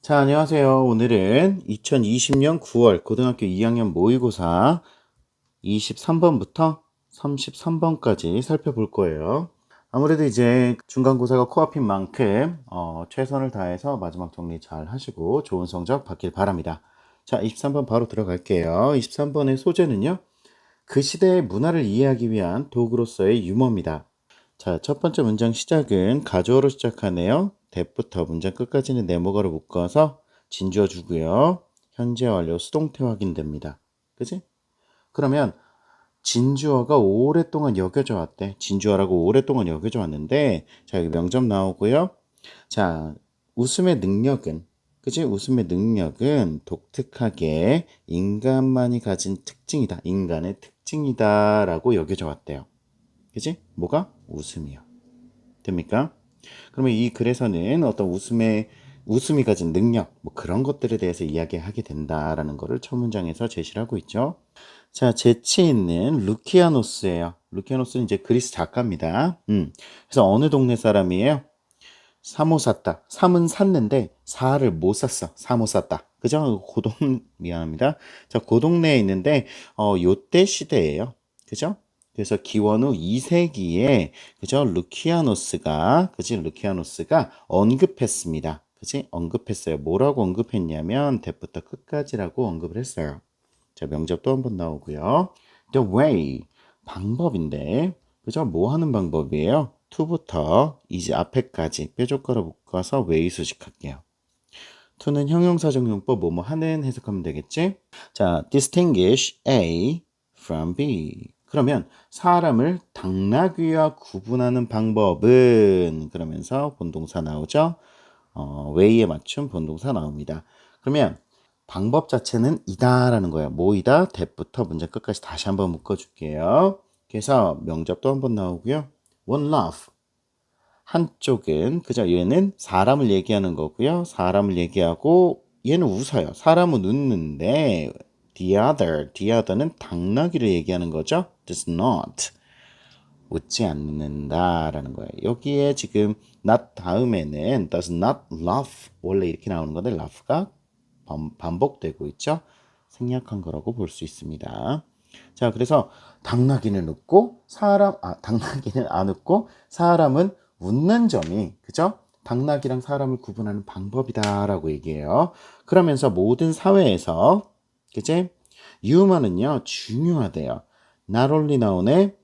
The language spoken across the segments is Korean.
자, 안녕하세요. 오늘은 2020년 9월 고등학교 2학년 모의고사 23번부터 33번까지 살펴볼 거예요. 아무래도 이제 중간고사가 코앞인 만큼 최선을 다해서 마지막 정리 잘 하시고 좋은 성적 받길 바랍니다. 자, 23번 바로 들어갈게요. 23번의 소재는요. 그 시대의 문화를 이해하기 위한 도구로서의 유머입니다. 자, 첫 번째 문장 시작은 가주어로 시작하네요. 대부터 문장 끝까지는 네모가로 묶어서 진주어 주고요. 현재 완료 수동태 확인됩니다. 그지? 그러면 진주어가 오랫동안 여겨져 왔대. 진주어라고 오랫동안 여겨져 왔는데, 자, 여기 명점 나오고요. 자, 웃음의 능력은, 그지? 웃음의 능력은 독특하게 인간만이 가진 특징이다. 인간의 특징이다라고 여겨져 왔대요. 그지? 뭐가? 웃음이요. 됩니까? 그러면 이 글에서는 어떤 웃음이 가진 능력, 뭐 그런 것들에 대해서 이야기하게 된다라는 것을 첫 문장에서 제시를 하고 있죠. 자, 재치 있는 루키아노스예요. 루키아노스는 이제 그리스 작가입니다. 그래서 어느 동네 사람이에요? 사모샀다. 삼은 샀는데 사를 못 샀어. 사모 샀다. 그죠? 미안합니다. 자, 그 동네에 있는데 요때 시대예요. 그죠? 그래서 기원후 2세기에 그죠? 루키아노스가 언급했습니다. 그지? 언급했어요. 뭐라고 언급했냐면 대부터 끝까지라고 언급을 했어요. 자, 명접 또 한 번 나오고요. The way 방법인데 그죠? 뭐 하는 방법이에요? to부터 이제 앞에까지 뾰족가로 묶어서 way 수식할게요. to는 형용사적 용법 뭐뭐 하는 해석하면 되겠지? 자, distinguish A from B. 그러면 사람을 당나귀와 구분하는 방법은 그러면서 본동사 나오죠? way에 맞춘 본동사 나옵니다. 그러면 방법 자체는 이다라는 거예요. 뭐이다? that부터 문장 끝까지 다시 한번 묶어줄게요. 그래서 명접도 한번 나오고요. one laugh. 한쪽은 그죠? 얘는 사람을 얘기하는 거고요. 사람을 얘기하고 얘는 웃어요. 사람은 웃는데 the other는 당나귀를 얘기하는 거죠. does not. 웃지 않는다라는 거예요. 여기에 지금 not 다음에는 does not laugh 원래 이렇게 나오는 건데 laugh가 반복되고 있죠. 생략한 거라고 볼 수 있습니다. 자, 그래서 당나귀는 웃고 당나귀는 안 웃고 사람은 웃는 점이 그죠? 당나귀랑 사람을 구분하는 방법이다라고 얘기해요. 그러면서 모든 사회에서 그제 유머는요 중요하대요. not only 나오네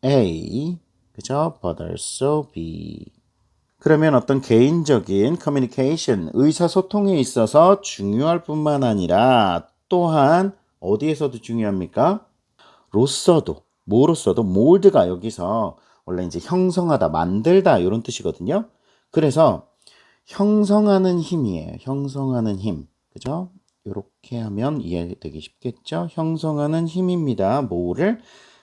A 그죠? but also B. 그러면 어떤 개인적인 커뮤니케이션, 의사소통에 있어서 중요할 뿐만 아니라 또한 어디에서도 중요합니까? 로서도, 뭐로서도 몰드가 여기서 원래 이제 형성하다, 만들다 이런 뜻이거든요. 그래서 형성하는 힘이에요. 형성하는 힘. 그죠? 이렇게 하면 이해되기 쉽겠죠? 형성하는 힘입니다. 뭐를?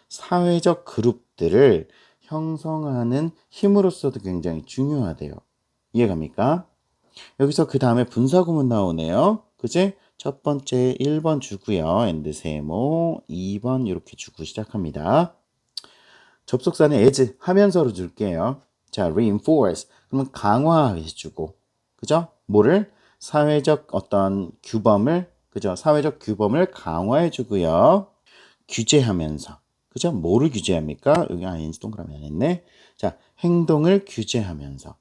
사회적 그룹들을 형성하는 힘으로서도 굉장히 중요하대요. 이해갑니까? 여기서 그 다음에 분사구문 나오네요. 그지? 첫 번째 1번 주고요. 엔드 세모 2번 이렇게 주고 시작합니다. 접속사는 as 하면서로 줄게요. 자, reinforce 그러면 강화해주고 그죠? 뭐를? 사회적 어떤 규범을 그죠? 사회적 규범을 강화해주고요. 규제하면서 그죠? 뭐를 규제합니까? 여기 ing 동그라미 안 했네. 자, 행동을 규제하면서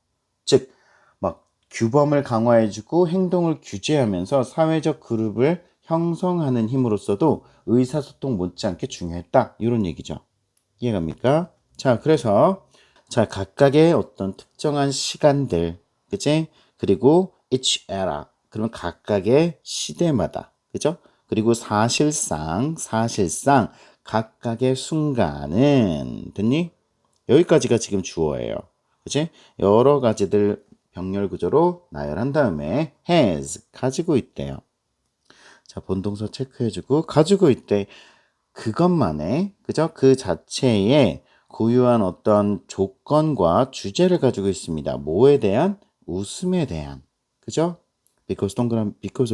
즉 막 규범을 강화해주고 행동을 규제하면서 사회적 그룹을 형성하는 힘으로서도 의사소통 못지않게 중요했다. 이런 얘기죠. 이해갑니까? 자, 그래서 자 각각의 어떤 특정한 시간들, 그치? 그리고 each era, 그러면 각각의 시대마다, 그죠? 그리고 사실상 각각의 순간은 됐니? 여기까지가 지금 주어예요. 그치? 여러 가지들 병렬 구조로 나열한 다음에 has 가지고 있대요. 자, 본동사 체크해주고 가지고 있대. 그것만의 그죠? 그 자체에 고유한 어떤 조건과 주제를 가지고 있습니다. 뭐에 대한? 웃음에 대한. 그죠? because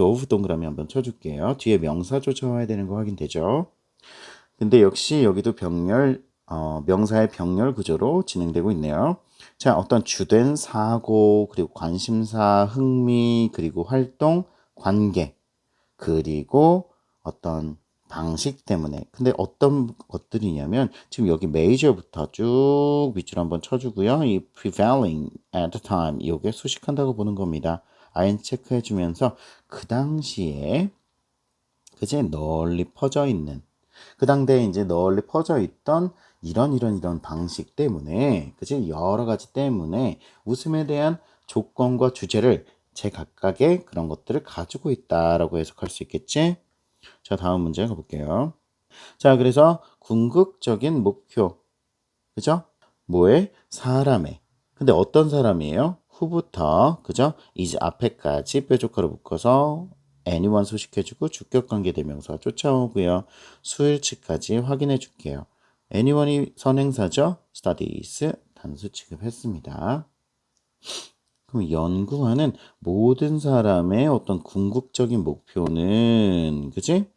of 동그라미 한번 쳐줄게요. 뒤에 명사 쫓아와야 되는 거 확인되죠? 근데 역시 여기도 명사의 병렬 구조로 진행되고 있네요. 자, 어떤 주된 사고, 그리고 관심사, 흥미, 그리고 활동, 관계, 그리고 어떤 방식 때문에. 근데 어떤 것들이냐면 지금 여기 major부터 쭉 밑줄 한번 쳐주고요. 이 prevailing at the time 이게 수식한다고 보는 겁니다. 아인 체크해 주면서 그 당시에 그제 널리 퍼져 있는 그 당대에 이제 널리 퍼져 있던 이런 방식 때문에 그지 여러 가지 때문에 웃음에 대한 조건과 주제를 제각각의 그런 것들을 가지고 있다라고 해석할 수 있겠지? 자, 다음 문제 가볼게요. 자, 그래서 궁극적인 목표, 그죠? 뭐에? 사람의. 근데 어떤 사람이에요? 후부터, 그죠? 이제 앞에까지 뾰족하로 묶어서 anyone 소식해주고 주격관계 대명사 쫓아오고요. 수일치까지 확인해 줄게요. anyone이 선행사죠? studies 단수 취급했습니다. 그럼 연구하는 모든 사람의 어떤 궁극적인 목표는, 그지?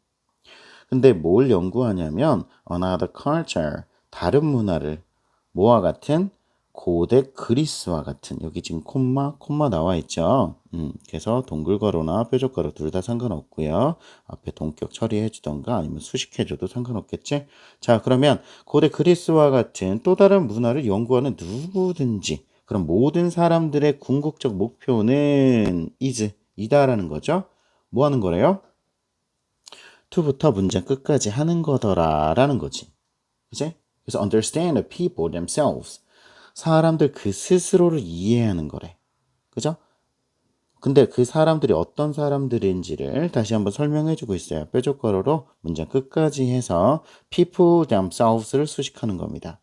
근데 뭘 연구하냐면 another culture, 다른 문화를 뭐와 같은 고대 그리스와 같은 여기 지금 콤마 나와 있죠. 그래서 동글가루나 뾰족가루 둘 다 상관없고요. 앞에 동격 처리해 주던가 아니면 수식해 줘도 상관없겠지. 자, 그러면 고대 그리스와 같은 또 다른 문화를 연구하는 누구든지 그럼 모든 사람들의 궁극적 목표는 이다라는 거죠. 뭐 하는 거래요? to부터 문장 끝까지 하는 거더라라는 거지. 그치? 그래서 understand the people themselves. 사람들 그 스스로를 이해하는 거래. 그죠? 근데 그 사람들이 어떤 사람들인지를 다시 한번 설명해 주고 있어요. 뾰족거로로 문장 끝까지 해서 people themselves를 수식하는 겁니다.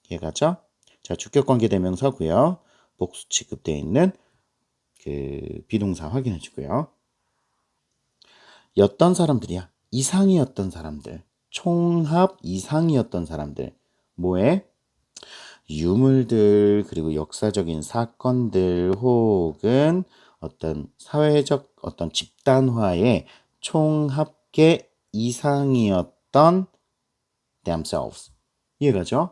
이해가죠? 자, 주격관계 대명사고요. 복수 취급되어 있는 그 비동사 확인해 주고요. 였던 사람들이야. 이상이었던 사람들. 총합 이상이었던 사람들. 뭐에? 유물들, 그리고 역사적인 사건들, 혹은 어떤 사회적 어떤 집단화의 총합계 이상이었던 themselves. 이해가죠?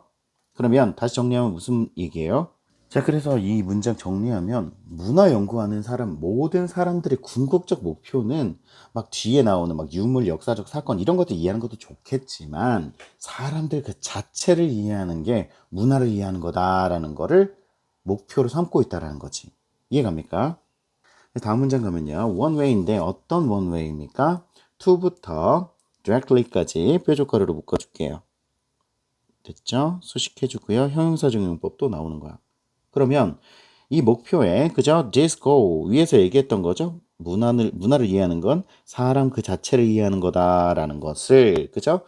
그러면 다시 정리하면 무슨 얘기예요? 자, 그래서 이 문장 정리하면 문화 연구하는 사람, 모든 사람들의 궁극적 목표는 막 뒤에 나오는 막 유물, 역사적 사건 이런 것들 이해하는 것도 좋겠지만 사람들 그 자체를 이해하는 게 문화를 이해하는 거다라는 거를 목표로 삼고 있다라는 거지. 이해갑니까? 다음 문장 가면요. one way인데 어떤 one way입니까? to부터 directly까지 뾰족가루로 묶어줄게요. 됐죠? 수식해주고요. 형용사적용법도 나오는 거야. 그러면 이 목표에 그죠? this goal 위에서 얘기했던 거죠. 문화를 이해하는 건 사람 그 자체를 이해하는 거다라는 것을 그죠?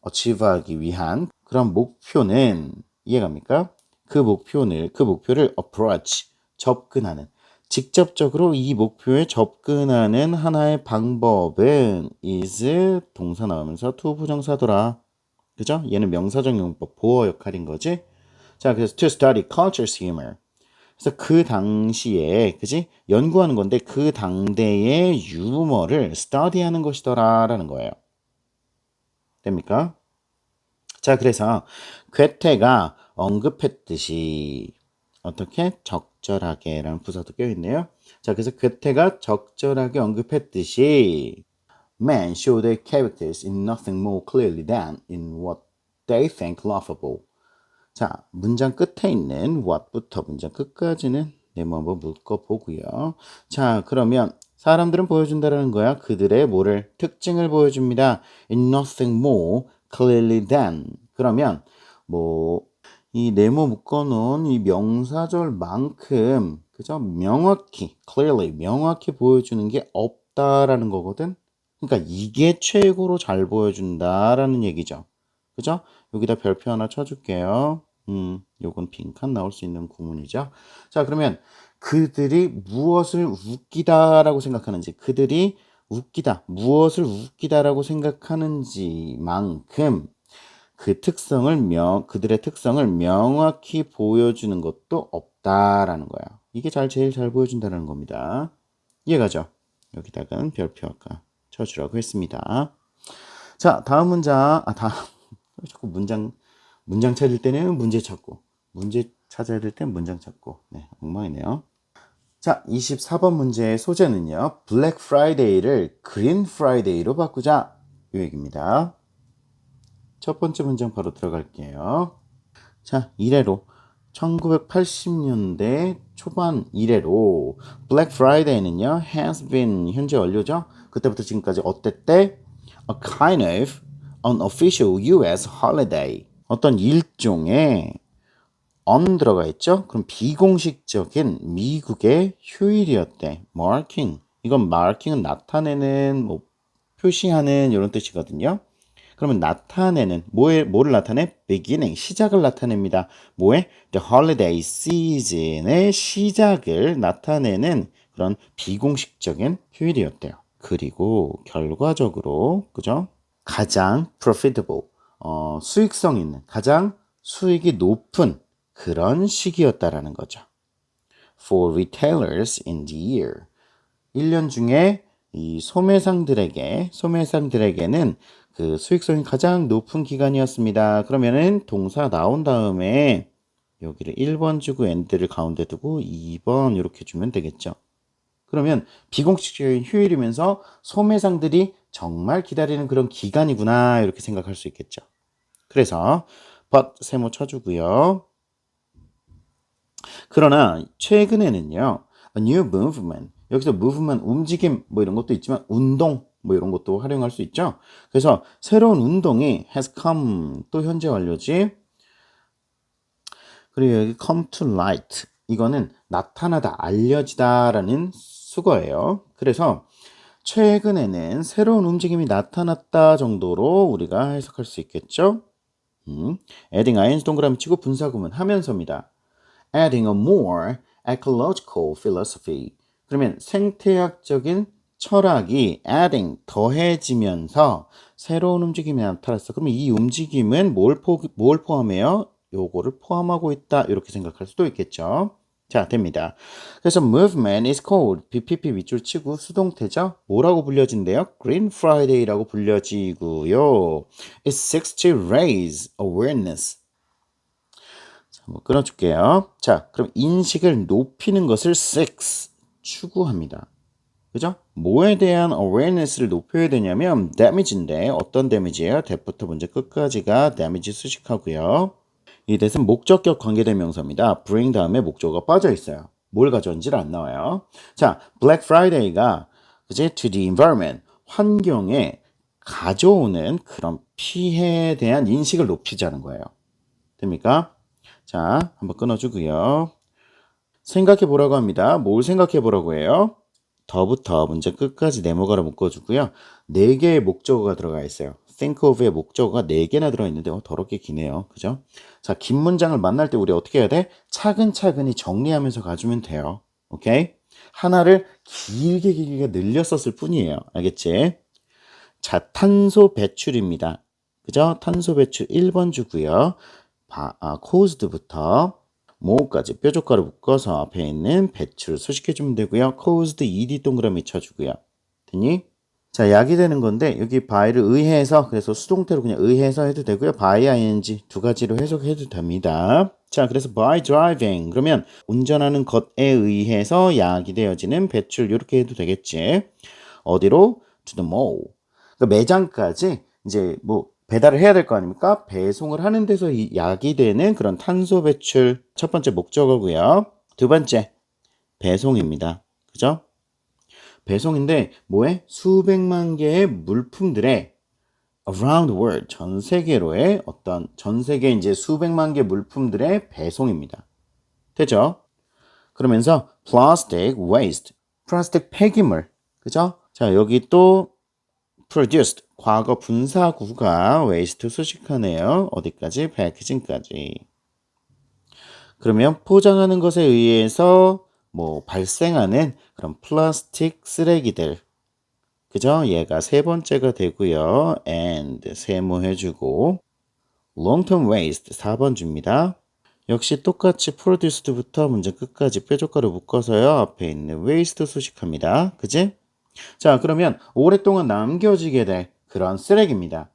achieve하기 위한 그런 목표는 이해갑니까? 그 목표를 approach 접근하는 직접적으로 이 목표에 접근하는 하나의 방법은 is 동사 나오면서 to 부정사더라. 그죠? 얘는 명사적 용법 보어 역할인 거지. 자, 그래서 to study culture's humor. 그래서 그 당시에, 그지? 연구하는 건데 그 당대의 유머를 study하는 것이더라라는 거예요. 됩니까? 자, 그래서 괴테가 언급했듯이 어떻게 적절하게라는 부사도 껴있네요. 자, 그래서 괴테가 적절하게 언급했듯이 Men show their characters in nothing more clearly than in what they think laughable. 자, 문장 끝에 있는 what부터 문장 끝까지는 네모 한번 묶어보고요. 자, 그러면 사람들은 보여준다라는 거야. 그들의 뭐를? 특징을 보여줍니다. In nothing more clearly than. 그러면 뭐 이 네모 묶어놓은 이 명사절만큼 그죠? 명확히 clearly 명확히 보여주는 게 없다라는 거거든. 그러니까 이게 최고로 잘 보여준다라는 얘기죠. 그죠? 여기다 별표 하나 쳐줄게요. 요건 빈칸 나올 수 있는 구문이죠. 자, 그러면 그들이 무엇을 웃기다라고 생각하는지, 그들이 웃기다, 무엇을 웃기다라고 생각하는지만큼 그들의 특성을 명확히 보여주는 것도 없다라는 거야. 이게 제일 잘 보여준다는 겁니다. 이해가죠? 여기다가 별표 아까 쳐주라고 했습니다. 자, 다음 문장, 자꾸 문장 찾을 때는 문제 찾고, 문제 찾아야 될 땐 문장 찾고. 네, 엉망이네요. 자, 24번 문제의 소재는요. 블랙 프라이데이를 그린 프라이데이로 바꾸자. 이 얘기입니다. 첫 번째 문장 바로 들어갈게요. 자, 이래로 1980년대 초반 이래로 블랙 프라이데이는요. has been 현재 완료죠. 그때부터 지금까지 어땠대? A kind of unofficial US holiday. 어떤 일종의 on 들어가 있죠? 그럼 비공식적인 미국의 휴일이었대. marking. 이건 marking은 나타내는, 뭐, 표시하는 이런 뜻이거든요. 그러면 나타내는, 뭐를 나타내? beginning, 시작을 나타냅니다. 뭐에? The holiday season의 시작을 나타내는 그런 비공식적인 휴일이었대요. 그리고 결과적으로, 그죠? 가장 profitable, 수익성 있는, 가장 수익이 높은 그런 시기였다라는 거죠. For retailers in the year. 1년 중에 이 소매상들에게는 그 수익성이 가장 높은 기간이었습니다. 그러면은 동사 나온 다음에 여기를 1번 주고 and를 가운데 두고 2번 이렇게 주면 되겠죠. 그러면 비공식적인 휴일이면서 소매상들이 정말 기다리는 그런 기간이구나 이렇게 생각할 수 있겠죠. 그래서 but 세모 쳐주고요. 그러나 최근에는요, a new movement, 여기서 movement, 움직임 뭐 이런 것도 있지만 운동 뭐 이런 것도 활용할 수 있죠. 그래서 새로운 운동이 has come, 또 현재 완료지. 그리고 여기 come to light, 이거는 나타나다, 알려지다라는 수거예요. 그래서 최근에는 새로운 움직임이 나타났다 정도로 우리가 해석할 수 있겠죠. adding ing 동그라미 치고 분사구문 하면서입니다. adding a more ecological philosophy. 그러면 생태학적인 철학이 adding 더해지면서 새로운 움직임이 나타났어. 그러면 이 움직임은 뭘 포함해요? 요거를 포함하고 있다. 이렇게 생각할 수도 있겠죠. 자, 됩니다. 그래서 movement is called, BPP 밑줄 치고 수동태죠. 뭐라고 불려진대요? Green Friday라고 불려지고요. It seeks to raise awareness. 한번 끊어줄게요. 자, 그럼 인식을 높이는 것을 seeks, 추구합니다. 그죠? 뭐에 대한 awareness를 높여야 되냐면 damage인데 어떤 damage예요? 대부터 문제 끝까지가 damage 수식하고요. 이 that은 목적격 관계대명사입니다. bring 다음에 목적어가 빠져 있어요. 뭘 가져온지를 안 나와요. 자, Black Friday가 그지? to the environment, 환경에 가져오는 그런 피해에 대한 인식을 높이자는 거예요. 됩니까? 자, 한번 끊어주고요. 생각해 보라고 합니다. 뭘 생각해 보라고 해요? 더부터 문제 끝까지 네모가로 묶어주고요. 4개의 목적어가 들어가 있어요. think of의 목적어가 4개나 들어있는데 더럽게 기네요. 그죠? 자, 긴 문장을 만날 때 우리 어떻게 해야 돼? 차근차근히 정리하면서 가주면 돼요. 오케이? 하나를 길게 늘렸었을 뿐이에요. 알겠지? 자, 탄소 배출입니다. 그죠? 탄소 배출 1번 주고요. caused부터 뭐까지 뾰족가루 묶어서 앞에 있는 배출을 수식해주면 되고요. caused ed 동그라미 쳐주고요. 됐니? 자, 약이 되는 건데 여기 by를 의해서, 그래서 수동태로 그냥 의해서 해도 되고요. by ing 두 가지로 해석해도 됩니다. 자, 그래서 by driving, 그러면 운전하는 것에 의해서 약이 되어지는 배출, 이렇게 해도 되겠지. 어디로? to the mall. 그러니까 매장까지 이제 뭐 배달을 해야 될 거 아닙니까? 배송을 하는 데서 이 약이 되는 그런 탄소 배출, 첫 번째 목적어고요. 두 번째, 배송입니다. 그죠? 배송인데 뭐에? 수백만 개의 물품들의 around the world, 전 세계로의 어떤, 전 세계 이제 수백만 개 물품들의 배송입니다. 되죠? 그러면서 plastic waste, 플라스틱 폐기물. 그죠? 자, 여기 또 produced, 과거 분사구가 waste 수식하네요. 어디까지? packaging까지. 그러면 포장하는 것에 의해서 뭐 발생하는 그런 플라스틱 쓰레기들. 그죠? 얘가 세 번째가 되고요. and 세모해주고 long-term waste 4번 줍니다. 역시 똑같이 produced부터 문제 끝까지 뾰족가루 묶어서요. 앞에 있는 waste 수식합니다. 그지? 자, 그러면 오랫동안 남겨지게 될 그런 쓰레기입니다.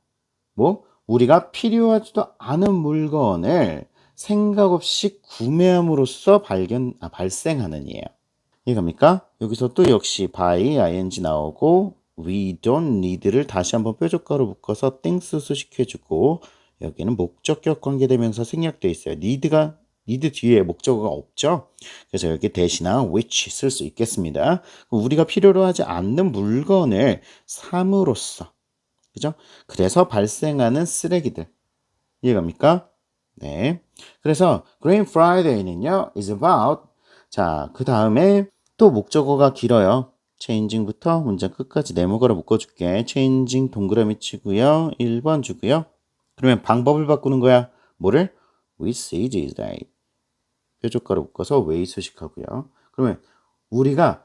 뭐? 우리가 필요하지도 않은 물건을 생각 없이 구매함으로써 발생하는 이에요. 이해갑니까? 여기서 또 역시 by ing 나오고 we don't need를 다시 한번 뾰족가로 묶어서 things 수식해주고 여기는 목적격 관계대명사 생략되어 있어요. need 뒤에 목적어가 없죠. 그래서 여기 대신한 which 쓸 수 있겠습니다. 우리가 필요로 하지 않는 물건을 삼으로써 그죠? 그래서 발생하는 쓰레기들 이해갑니까? 네. 그래서 Green Friday는요 is about 자, 그 다음에 또 목적어가 길어요. changing부터 문장 끝까지 네모가로 묶어줄게. changing 동그라미 치고요. 1번 주고요. 그러면 방법을 바꾸는 거야. 뭐를? with is day. 뾰족가로 묶어서 way 수식하고요. 그러면 우리가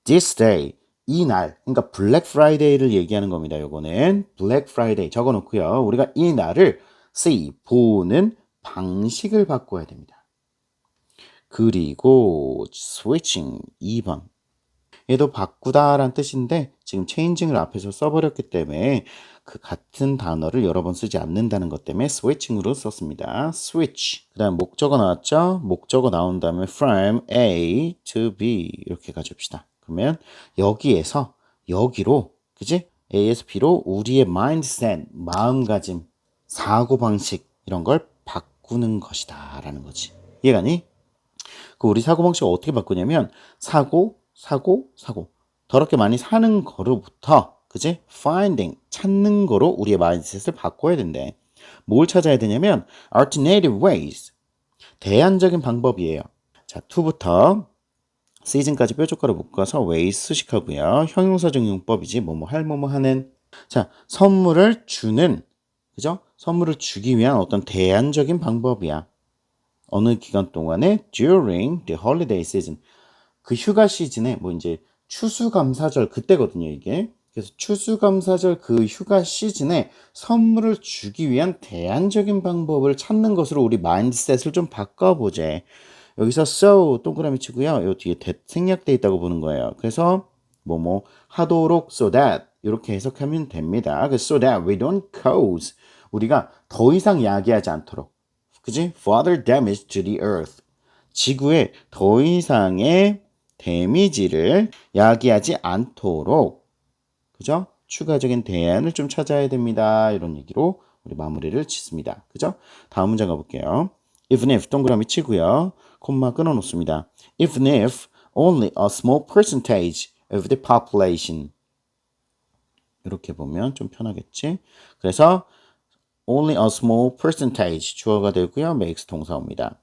this day 이 날, 그러니까 블랙 프라이데이를 얘기하는 겁니다. 요거는 블랙 프라이데이 적어 놓고요. 우리가 이 날을 see 보는 방식을 바꿔야 됩니다. 그리고 switching 2번. 얘도 바꾸다라는 뜻인데 지금 changing을 앞에서 써버렸기 때문에 그 같은 단어를 여러 번 쓰지 않는다는 것 때문에 switching으로 썼습니다. switch. 그 다음 목적어 나왔죠? 목적어 나온 다음에 from A to B 이렇게 가져옵시다. 그러면 여기에서 여기로 그지? A에서 B로 우리의 mindset, 마음가짐, 사고방식 이런 걸 바꾸는 것이다 라는 거지. 이해가니? 그 우리 사고방식을 어떻게 바꾸냐면 사고 더럽게 많이 사는 거로부터 그지? finding 찾는 거로 우리의 마인드셋을 바꿔야 된대. 뭘 찾아야 되냐면 alternative ways 대안적인 방법이에요. 자, to부터 season까지 뾰족가로 묶어서 ways 수식하고요. 형용사적 용법이지 뭐뭐 할 뭐뭐 하는. 자, 선물을 주는 그죠? 선물을 주기 위한 어떤 대안적인 방법이야. 어느 기간 동안에 during the holiday season 그 휴가 시즌에 뭐 이제 추수감사절 그때거든요 이게. 그래서 추수감사절 그 휴가 시즌에 선물을 주기 위한 대안적인 방법을 찾는 것으로 우리 마인드셋을 좀 바꿔보재. 여기서 so 동그라미 치고요. 요 뒤에 생략돼 있다고 보는 거예요. 그래서 뭐뭐 하도록 so that 이렇게 해석하면 됩니다. so that we don't cause 우리가 더 이상 야기하지 않도록 그지? further damage to the earth 지구에 더 이상의 데미지를 야기하지 않도록 그죠? 추가적인 대안을 좀 찾아야 됩니다. 이런 얘기로 우리 마무리를 짓습니다. 그죠? 다음 문장 가볼게요. Even if 동그라미 치고요. 콤마 끊어 놓습니다. Even if only a small percentage of the population 이렇게 보면 좀 편하겠지? 그래서 only a small percentage 주어가 되고요. makes 동사입니다.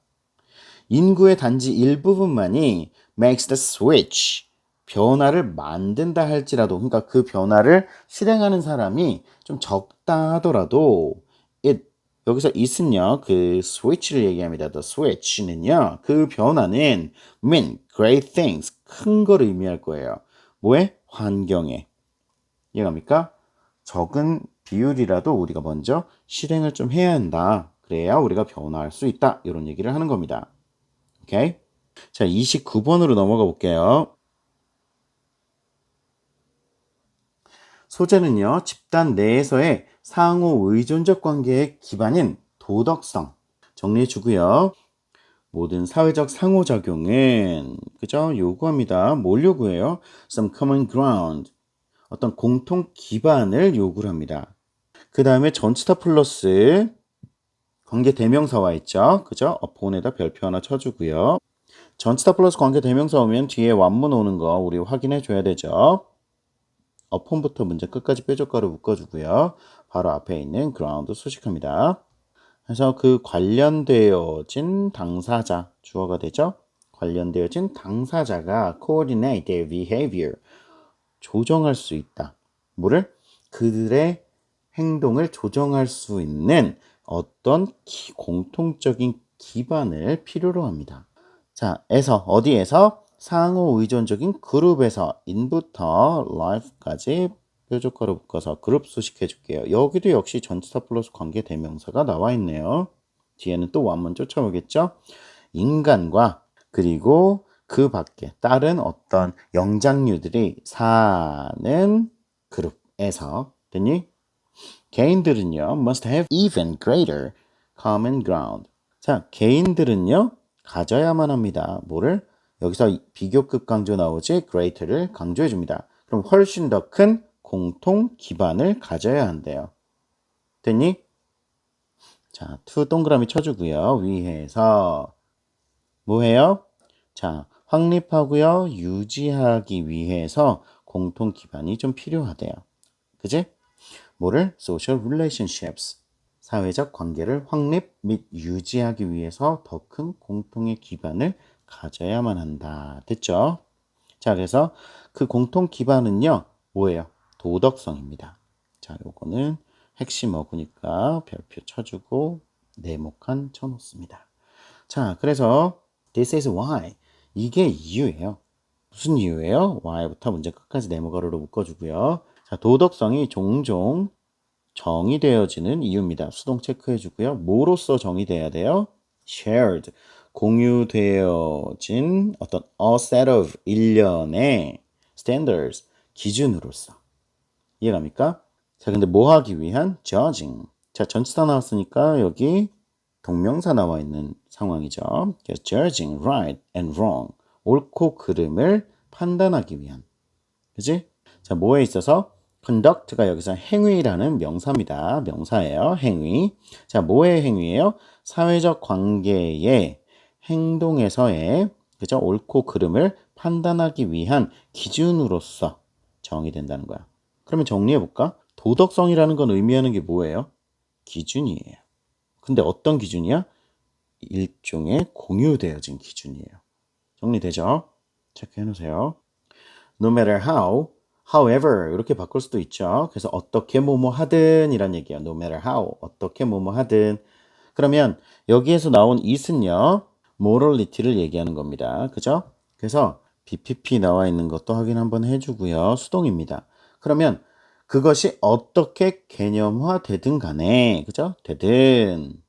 인구의 단지 일부분만이 makes the switch 변화를 만든다 할지라도 그러니까 그 변화를 실행하는 사람이 좀 적다 하더라도 it 여기서 it은요 그 switch를 얘기합니다. the switch는요 그 변화는 mean great things 큰 걸 의미할 거예요. 뭐에? 환경에. 이해갑니까? 적은 비율이라도 우리가 먼저 실행을 좀 해야 한다. 그래야 우리가 변화할 수 있다. 이런 얘기를 하는 겁니다. 오케이? 자, 29번으로 넘어가 볼게요. 소재는요, 집단 내에서의 상호 의존적 관계의 기반인 도덕성. 정리해 주고요. 모든 사회적 상호작용은, 그죠? 요구합니다. 뭘 요구해요? Some common ground. 어떤 공통 기반을 요구를 합니다. 그 다음에 전치사 플러스 관계 대명사와 있죠. 그죠? upon에다 별표 하나 쳐주고요. 전치사 플러스 관계 대명사 오면 뒤에 완문 오는 거 우리 확인해 줘야 되죠. upon부터 문장 끝까지 뾰족가로 묶어주고요. 바로 앞에 있는 ground 수식합니다. 그래서 그 관련되어진 당사자 주어가 되죠. 관련되어진 당사자가 coordinate their behavior 조정할 수 있다. 뭐를? 그들의 행동을 조정할 수 있는 어떤 공통적인 기반을 필요로 합니다. 자, 어디에서? 상호 의존적인 그룹에서 in부터 life까지 뾰족가로 묶어서 그룹 수식해 줄게요. 여기도 역시 전치사 플러스 관계 대명사가 나와 있네요. 뒤에는 또 완문 쫓아오겠죠? 인간과 그리고 그 밖에 다른 어떤 영장류들이 사는 그룹에서 됐니? 개인들은요 must have even greater common ground. 자, 개인들은요, 가져야만 합니다. 뭐를? 여기서 비교급 강조 나오지, greater를 강조해 줍니다. 그럼 훨씬 더 큰 공통 기반을 가져야 한대요. 됐니? 자, to 동그라미 쳐주고요. 위에서 뭐 해요? 자, 확립하고요. 유지하기 위해서 공통 기반이 좀 필요하대요. 그지? 뭐를? social relationships. 사회적 관계를 확립 및 유지하기 위해서 더 큰 공통의 기반을 가져야만 한다. 됐죠? 자, 그래서 그 공통 기반은요, 뭐예요? 도덕성입니다. 자, 요거는 핵심 어구니까 별표 쳐주고 네모칸 쳐놓습니다. 자, 그래서 this is why. 이게 이유예요. 무슨 이유예요? why부터 문제 끝까지 네모가로로 묶어주고요. 자, 도덕성이 종종 정의되어지는 이유입니다. 수동 체크해주고요. 뭐로써 정의돼야 돼요? shared. 공유되어진 어떤 a set of 일련의 standards. 기준으로서. 이해갑니까? 자, 근데 뭐 하기 위한? judging. 자, 전치사 나왔으니까 여기 동명사 나와 있는 상황이죠. 그래서 judging right and wrong. 옳고 그름을 판단하기 위한. 그지? 자, 뭐에 있어서? conduct가 여기서 행위라는 명사입니다. 명사예요. 행위. 자, 뭐의 행위예요? 사회적 관계의 행동에서의 그죠? 옳고 그름을 판단하기 위한 기준으로서 정의된다는 거야. 그러면 정리해 볼까? 도덕성이라는 건 의미하는 게 뭐예요? 기준이에요. 근데 어떤 기준이야? 일종의 공유되어진 기준이에요. 정리되죠? 체크해 놓으세요. No matter how, however 이렇게 바꿀 수도 있죠. 그래서 어떻게 뭐뭐 하든 이란 얘기예요. No matter how, 어떻게 뭐뭐 하든. 그러면 여기에서 나온 it은요. morality를 얘기하는 겁니다. 그죠? 그래서 BPP 나와 있는 것도 확인 한번 해주고요. 수동입니다. 그러면 그것이 어떻게 개념화 되든 간에 그죠? 되든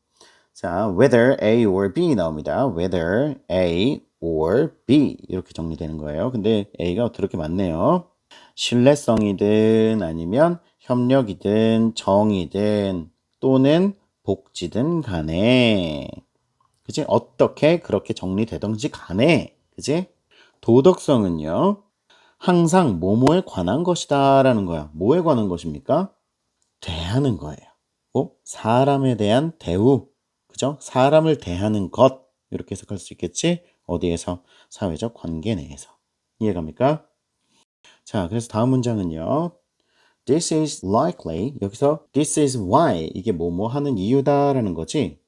자, whether A or B 나옵니다. whether A or B 이렇게 정리되는 거예요. 근데 A가 그렇게 많네요. 신뢰성이든 아니면 협력이든 정이든 또는 복지든 간에 그지? 어떻게 그렇게 정리되던지 간에 그지? 도덕성은요. 항상 뭐뭐에 관한 것이다 라는 거야. 뭐에 관한 것입니까? 대하는 거예요. 사람에 대한 대우 그죠? 사람을 대하는 것 이렇게 해석할 수 있겠지? 어디에서? 사회적 관계 내에서. 이해갑니까? 자, 그래서 다음 문장은요. This is likely. 여기서 this is why. 이게 뭐뭐 하는 이유다라는 거지.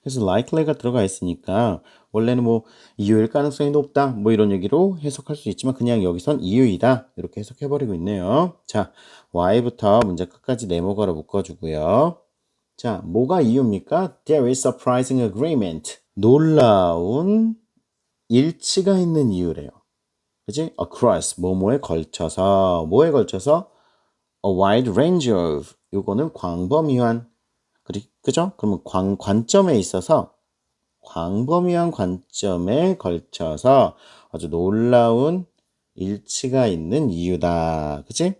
그래서 likely가 들어가 있으니까 원래는 뭐 이유일 가능성이 높다 뭐 이런 얘기로 해석할 수 있지만 그냥 여기선 이유이다 이렇게 해석해버리고 있네요. 자, why부터 문제 끝까지 네모가로 묶어주고요. 자, 뭐가 이유입니까? There is surprising agreement. 놀라운 일치가 있는 이유래요. 그지? Across, 뭐뭐에 걸쳐서, 뭐에 걸쳐서? A wide range of. 요거는 광범위한. 그죠? 그러면 관점에 있어서 광범위한 관점에 걸쳐서 아주 놀라운 일치가 있는 이유다. 그지?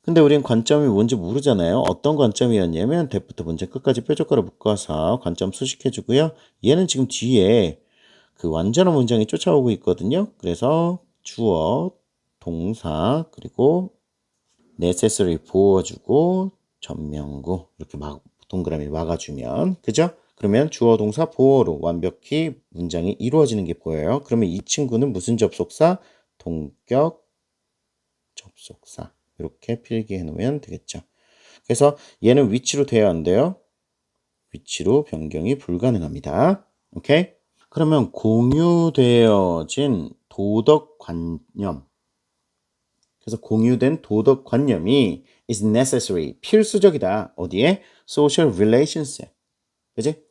근데 우린 관점이 뭔지 모르잖아요. 어떤 관점이었냐면 대부터 문제 끝까지 뾰족가로 묶어서 관점 수식해주고요. 얘는 지금 뒤에 그 완전한 문장이 쫓아오고 있거든요. 그래서 주어, 동사, 그리고 necessary 부어주고 전명구 이렇게 막 동그라미 막아주면 그죠? 그러면 주어, 동사, 보어로 완벽히 문장이 이루어지는 게 보여요. 그러면 이 친구는 무슨 접속사? 동격 접속사. 이렇게 필기해 놓으면 되겠죠. 그래서 얘는 위치로 돼야 안 돼요. 위치로 변경이 불가능합니다. 오케이? 그러면 공유되어진 도덕관념. 그래서 공유된 도덕관념이 is necessary. 필수적이다. 어디에? social relations. 그지?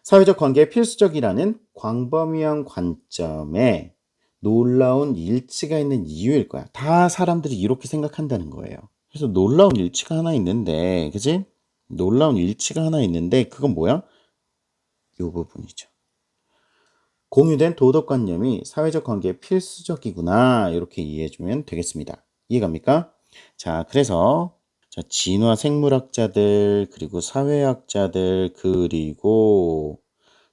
사회적 관계에 필수적이라는 광범위한 관점에 놀라운 일치가 있는 이유일 거야. 다 사람들이 이렇게 생각한다는 거예요. 그래서 놀라운 일치가 하나 있는데, 그지? 놀라운 일치가 하나 있는데, 그건 뭐야? 요 부분이죠. 공유된 도덕관념이 사회적 관계에 필수적이구나. 이렇게 이해해주면 되겠습니다. 이해갑니까? 자, 그래서 진화 생물학자들, 그리고 사회학자들, 그리고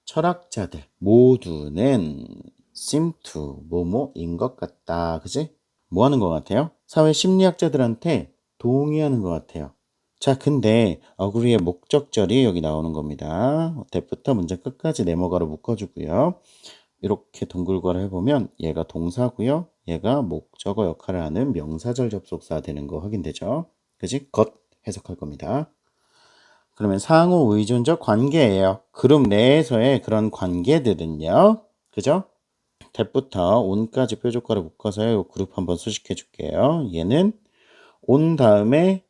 철학자들 모두는 seem to 뭐뭐인 것 같다. 그지? 뭐 하는 것 같아요? 사회 심리학자들한테 동의하는 것 같아요. 자, 근데 agree의 목적절이 여기 나오는 겁니다. that부터 문장 끝까지 네모가로 묶어주고요. 이렇게 동글과를 해보면 얘가 동사고요. 얘가 목적어 역할을 하는 명사절 접속사 되는 거 확인되죠? 그지? 것 해석할 겁니다. 그러면 상호 의존적 관계예요. 그룹 내에서의 그런 관계들은요. 그죠? that부터 on까지 뾰족가를 묶어서요. 그룹 한번 수식해 줄게요. 얘는 on 다음에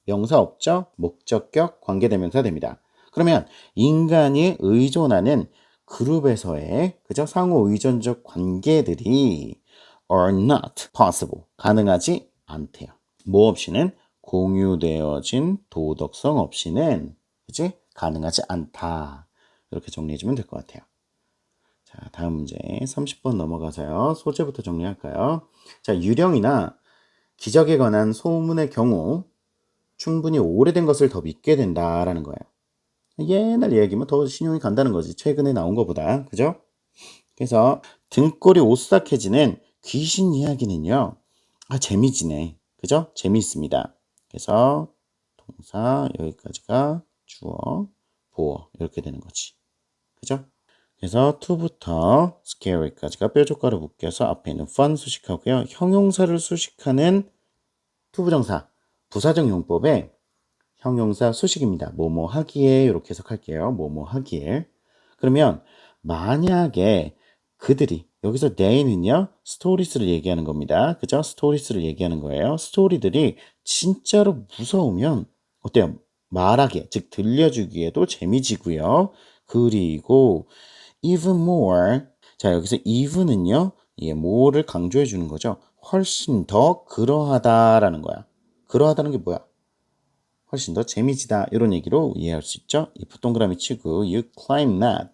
명사 없죠? 목적격 관계대명사 됩니다. 그러면 인간이 의존하는 그룹에서의 그죠? 상호 의존적 관계들이 are not possible. 가능하지 않대요. 뭐 없이는 공유되어진 도덕성 없이는 그지? 가능하지 않다. 이렇게 정리해 주면 될 것 같아요. 자, 다음 문제 30번 넘어가서요. 소재부터 정리할까요? 자, 유령이나 기적에 관한 소문의 경우 충분히 오래된 것을 더 믿게 된다라는 거예요. 옛날 이야기면 더 신용이 간다는 거지. 최근에 나온 것보다. 그죠? 그래서 등골이 오싹해지는 귀신 이야기는요. 아, 재미지네. 그죠? 재미있습니다. 그래서 동사 여기까지가 주어, 보어 이렇게 되는 거지. 그죠? 그래서 to부터 scary까지가 뾰족가로 묶여서 앞에 있는 fun 수식하고요. 형용사를 수식하는 투부정사, 부사적 용법에 형용사 수식입니다. 뭐뭐 하기에 이렇게 해석할게요. 뭐뭐 하기에. 그러면 만약에 그들이 여기서 they는요. 스토리스를 얘기하는 겁니다. 그죠? 스토리스를 얘기하는 거예요. 스토리들이 진짜로 무서우면 어때요? 말하기에 즉 들려주기에도 재미지고요. 그리고 even more 자 여기서 even은요. 예, more를 강조해 주는 거죠. 훨씬 더 그러하다라는 거야. 그러하다는 게 뭐야? 훨씬 더 재미지다 이런 얘기로 이해할 수 있죠. if 동그라미 치고 you claim that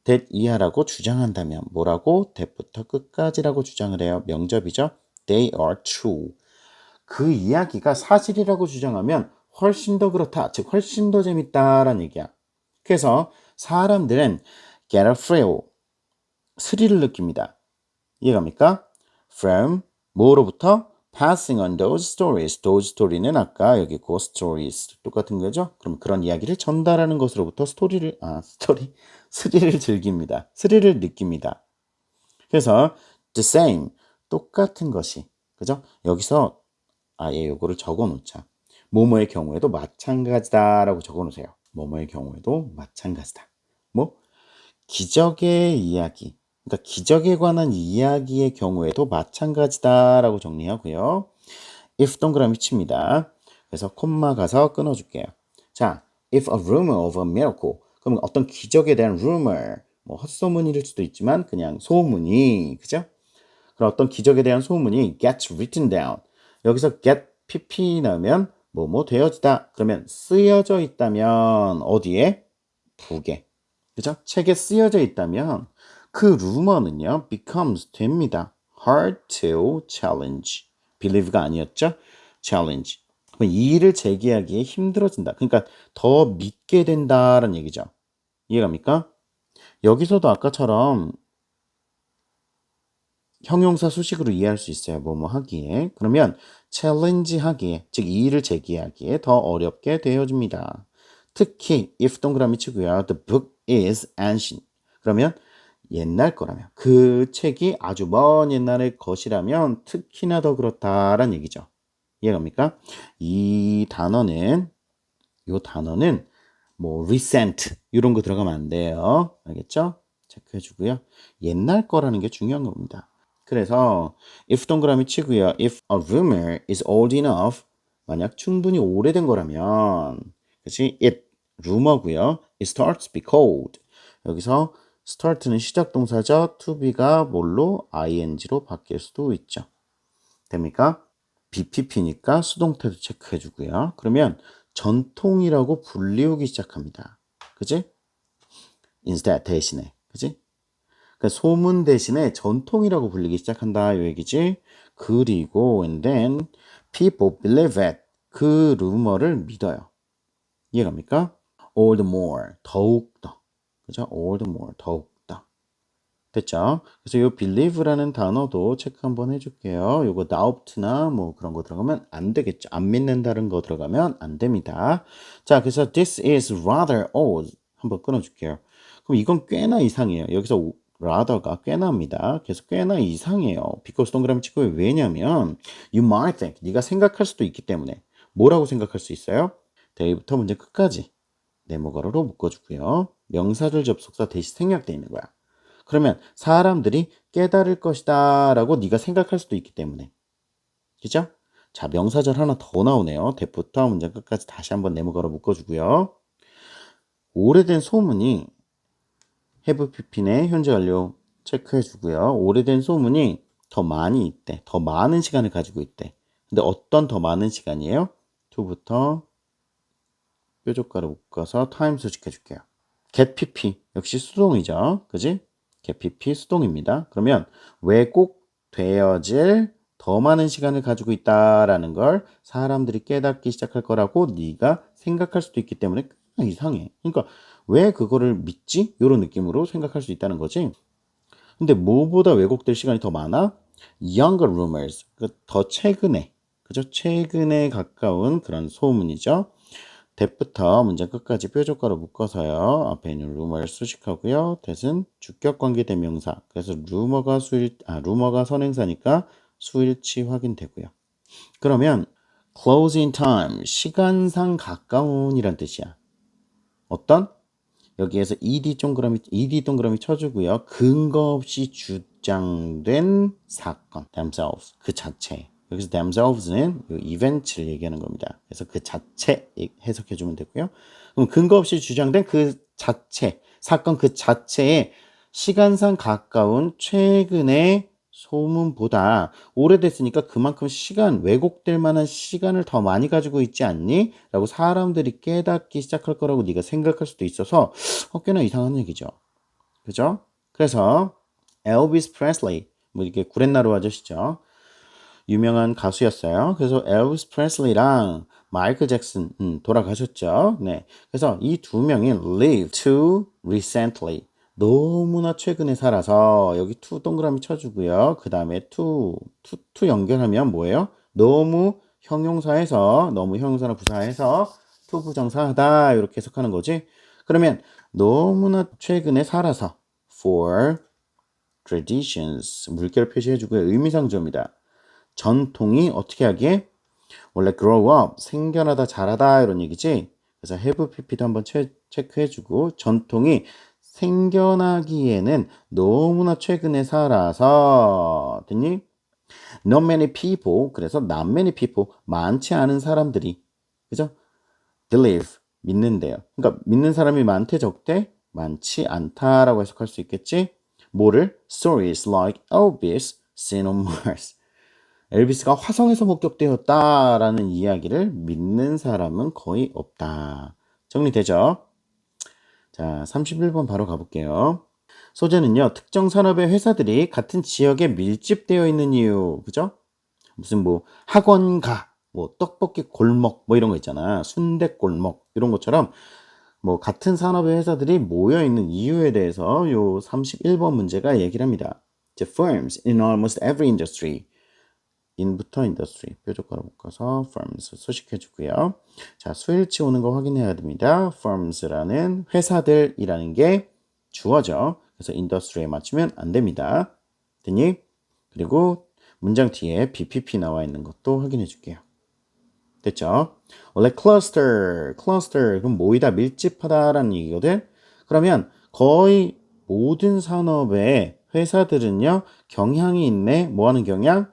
that 이하라고 주장한다면 뭐라고? that부터 끝까지라고 주장을 해요. 명접이죠. they are true. 그 이야기가 사실이라고 주장하면 훨씬 더 그렇다. 즉 훨씬 더 재밌다라는 얘기야. 그래서 사람들은 get a thrill 스릴을 느낍니다. 이해갑니까? from 뭐로부터? passing on those stories. those story는 아까 여기 ghost stories 똑같은 거죠? 그럼 그런 이야기를 전달하는 것으로부터 스릴을 즐깁니다. 스릴을 느낍니다. 그래서 the same 똑같은 것이 그죠? 여기서 아예 요거를 적어 놓자. 뭐뭐의 경우에도 마찬가지다라고 적어 놓으세요. 뭐뭐의 경우에도 마찬가지다. 뭐 기적의 이야기 그러니까 기적에 관한 이야기의 경우에도 마찬가지다라고 정리하고요. if 동그라미 칩니다. 그래서 콤마 가서 끊어줄게요. 자, if a rumor of a miracle 그러면 어떤 기적에 대한 rumor 뭐 헛소문일 수도 있지만 그냥 소문이 그죠? 그럼 어떤 기적에 대한 소문이 gets written down 여기서 get pp 나오면 뭐뭐 되어지다 그러면 쓰여져 있다면 어디에? 북에 그죠? 책에 쓰여져 있다면 그 루머는요 becomes 됩니다. hard to challenge. believe가 아니었죠? challenge. 그럼 이 일을 제기하기에 힘들어진다. 그러니까 더 믿게 된다라는 얘기죠. 이해갑니까? 여기서도 아까처럼 형용사 수식으로 이해할 수 있어요. 뭐뭐 하기에. 그러면 challenge 하기에, 즉 이 일을 제기하기에 더 어렵게 되어집니다. 특히 if 동그라미 치고요. The book is ancient. 그러면 옛날 거라면 그 책이 아주 먼 옛날의 것이라면 특히나 더 그렇다라는 얘기죠. 이해갑니까? 이 단어는 뭐 recent 이런 거 들어가면 안 돼요. 알겠죠? 체크해 주고요. 옛날 거라는 게 중요한 겁니다. 그래서 if 동그라미 치고요. if a rumor is old enough 만약 충분히 오래된 거라면 그치? it 루머고요. it starts to be cold 여기서 start는 시작 동사죠. to be가 뭘로? ing로 바뀔 수도 있죠. 됩니까? BPP니까 수동태도 체크해 주고요. 그러면 전통이라고 불리우기 시작합니다. 그지? instead 대신에. 그지? 그러니까 소문 대신에 전통이라고 불리기 시작한다 이 얘기지. 그리고 and then people believe it. 그 루머를 믿어요. 이해갑니까? all the more 더욱 더. 그죠? all the more, 더욱더. 됐죠? 그래서 요 believe라는 단어도 체크 한번 해줄게요. 요거 doubt나 뭐 그런 거 들어가면 안 되겠죠. 안 믿는다는 거 들어가면 안 됩니다. 자, 그래서 this is rather odd. 한번 끊어줄게요. 그럼 이건 꽤나 이상해요. 여기서 rather가 꽤나입니다. 그래서 꽤나 이상해요. because 동그라미 치고 왜냐면 you might think, 네가 생각할 수도 있기 때문에 뭐라고 생각할 수 있어요? 대부터 문제 끝까지 네모가로로 묶어주고요. 명사절 접속사 대시 생략돼 있는 거야. 그러면 사람들이 깨달을 것이다 라고 네가 생각할 수도 있기 때문에. 그죠? 자, 명사절 하나 더 나오네요. 대부터 문장 끝까지 다시 한번 네모가로 묶어주고요. 오래된 소문이 have pp네 현재 완료 체크해주고요. 오래된 소문이 더 많이 있대. 더 많은 시간을 가지고 있대. 근데 어떤 더 많은 시간이에요? to부터 뾰족가로 묶어서 time 소식해줄게요. get pp 역시 수동이죠. 그지? get pp 수동입니다. 그러면 왜곡되어질 더 많은 시간을 가지고 있다라는 걸 사람들이 깨닫기 시작할 거라고 네가 생각할 수도 있기 때문에 그냥 이상해. 그러니까 왜 그거를 믿지? 이런 느낌으로 생각할 수 있다는 거지. 근데 뭐보다 왜곡될 시간이 더 많아? Younger rumors. 더 최근에. 그죠? 최근에 가까운 그런 소문이죠. that부터 문장 끝까지 뾰족가로 묶어서요. 앞에 있는 rumor 수식하고요. that은 주격 관계 대명사. 그래서 루머가 선행사니까 수일치 확인되고요. 그러면 close in time, 시간상 가까운이란 뜻이야. 어떤? 여기에서 ed 동그라미 쳐주고요. 근거 없이 주장된 사건, themselves, 그 자체. 여기서 themselves는 이 이벤트를 얘기하는 겁니다. 그래서 그 자체 해석해주면 되고요. 그럼 근거 없이 주장된 그 자체, 사건 그 자체에 시간상 가까운 최근의 소문보다 오래됐으니까 그만큼 왜곡될 만한 시간을 더 많이 가지고 있지 않니? 라고 사람들이 깨닫기 시작할 거라고 네가 생각할 수도 있어서 꽤나 이상한 얘기죠. 그죠? 그래서 엘비스 프레슬리, 뭐 이게 구렛나루 아저씨죠. 유명한 가수였어요. 그래서 엘비스 프레슬리랑 마이클 잭슨 돌아가셨죠. 네. 그래서 이 두 명이 live too recently. 너무나 최근에 살아서 여기 to 동그라미 쳐주고요. 그 다음에 to 연결하면 뭐예요? 너무 형용사나 부사해서 to 부정사하다 이렇게 해석하는 거지. 그러면 너무나 최근에 살아서 for traditions 물결 표시해주고요. 의미상조입니다. 전통이 어떻게 하기에? 원래 grow up, 생겨나다 자라다 이런 얘기지. 그래서 have pp도 한번 체크해주고 전통이 생겨나기에는 너무나 최근에 살아서 됐니? Not many people, 그래서 not many people, 많지 않은 사람들이 그죠? believe, 믿는데요. 그러니까 믿는 사람이 많대 적대? 많지 않다라고 해석할 수 있겠지? 뭐를? Stories like Elvis seen on Mars. 엘비스가 화성에서 목격되었다라는 이야기를 믿는 사람은 거의 없다. 정리되죠? 자, 31번 바로 가볼게요. 소재는요, 특정 산업의 회사들이 같은 지역에 밀집되어 있는 이유, 그죠? 무슨 뭐 학원가, 뭐 떡볶이 골목, 뭐 이런 거 있잖아. 순대 골목 이런 것처럼 뭐 같은 산업의 회사들이 모여 있는 이유에 대해서 요 31번 문제가 얘기를 합니다. The firms in almost every industry. in부터 industry 뾰족가로 묶어서 firms 소식해 주고요. 자, 수일치 오는 거 확인해야 됩니다. firms라는 회사들이라는 게 주어죠. 그래서 industry에 맞추면 안 됩니다. 됐니? 그리고 문장 뒤에 BPP 나와 있는 것도 확인해 줄게요. 됐죠? 원래 cluster 그럼 모이다 모이다,밀집하다라는 얘기거든. 그러면 거의 모든 산업의 회사들은요 경향이 있네. 뭐 하는 경향?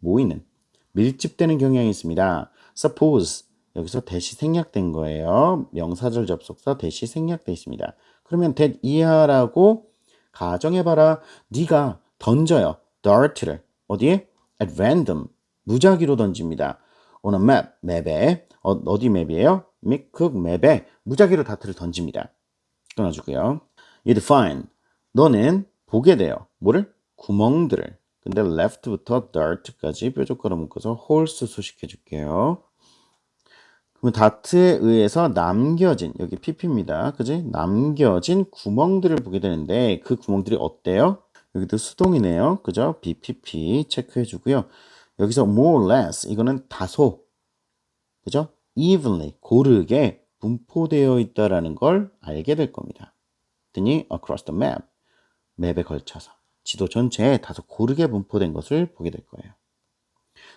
모이는 밀집되는 경향이 있습니다. suppose 여기서 대시 생략된 거예요. 명사절 접속사 대시 생략돼 있습니다. 그러면 that 이하라고 가정해봐라. 네가 던져요. dart를 어디에? at random 무작위로 던집니다. on a map 맵에 어디 맵이에요? 믹크 맵에 무작위로 다트를 던집니다. 끊어주고요. you define 너는 보게 돼요. 뭐를? 구멍들을. 근데 left부터 dart까지 뾰족가로 묶어서 holes 소식해 줄게요. 그러면 다트에 의해서 남겨진, 여기 pp입니다. 그지? 남겨진 구멍들을 보게 되는데 그 구멍들이 어때요? 여기도 수동이네요. 그죠? bpp 체크해 주고요. 여기서 more or less 이거는 다소, 그죠? evenly 고르게 분포되어 있다라는 걸 알게 될 겁니다. 그랬더니 across the map 맵에 걸쳐서 지도 전체에 다소 고르게 분포된 것을 보게 될 거예요.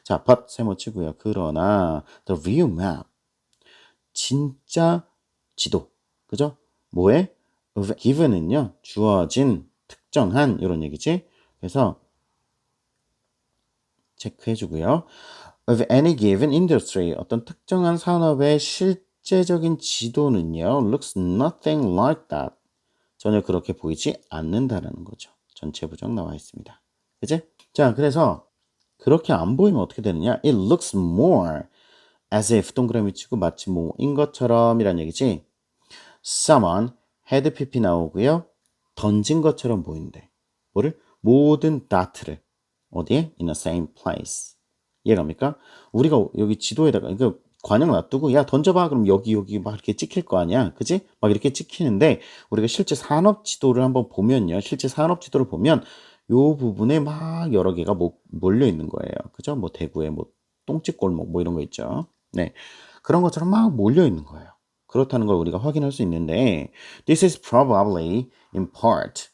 자, but 세모 치고요. 그러나 the real map 진짜 지도, 그죠? 뭐에? of given은요, 주어진, 특정한, 이런 얘기지. 그래서 체크해주고요. of any given industry, 어떤 특정한 산업의 실제적인 지도는요, looks nothing like that. 전혀 그렇게 보이지 않는다라는 거죠. 전체 부정 나와 있습니다. 그지? 자, 그래서 그렇게 안 보이면 어떻게 되느냐? It looks more as if 동그라미 치고 마치 뭐인 것처럼 이란 얘기지. Someone had pp 나오고요. 던진 것처럼 보이는데 뭐를? 모든 다트를 어디에? In the same place. 이해갑니까? 우리가 여기 지도에다가 이거 관형 놔두고 야 던져봐 그럼 여기 막 이렇게 찍힐 거 아니야, 그지? 막 이렇게 찍히는데 우리가 실제 산업 지도를 한번 보면요, 실제 산업 지도를 보면 요 부분에 막 여러 개가 몰려 있는 거예요, 그죠? 뭐 대구에 뭐 똥집골목 뭐 이런 거 있죠. 네, 그런 것처럼 막 몰려 있는 거예요. 그렇다는 걸 우리가 확인할 수 있는데 this is probably in part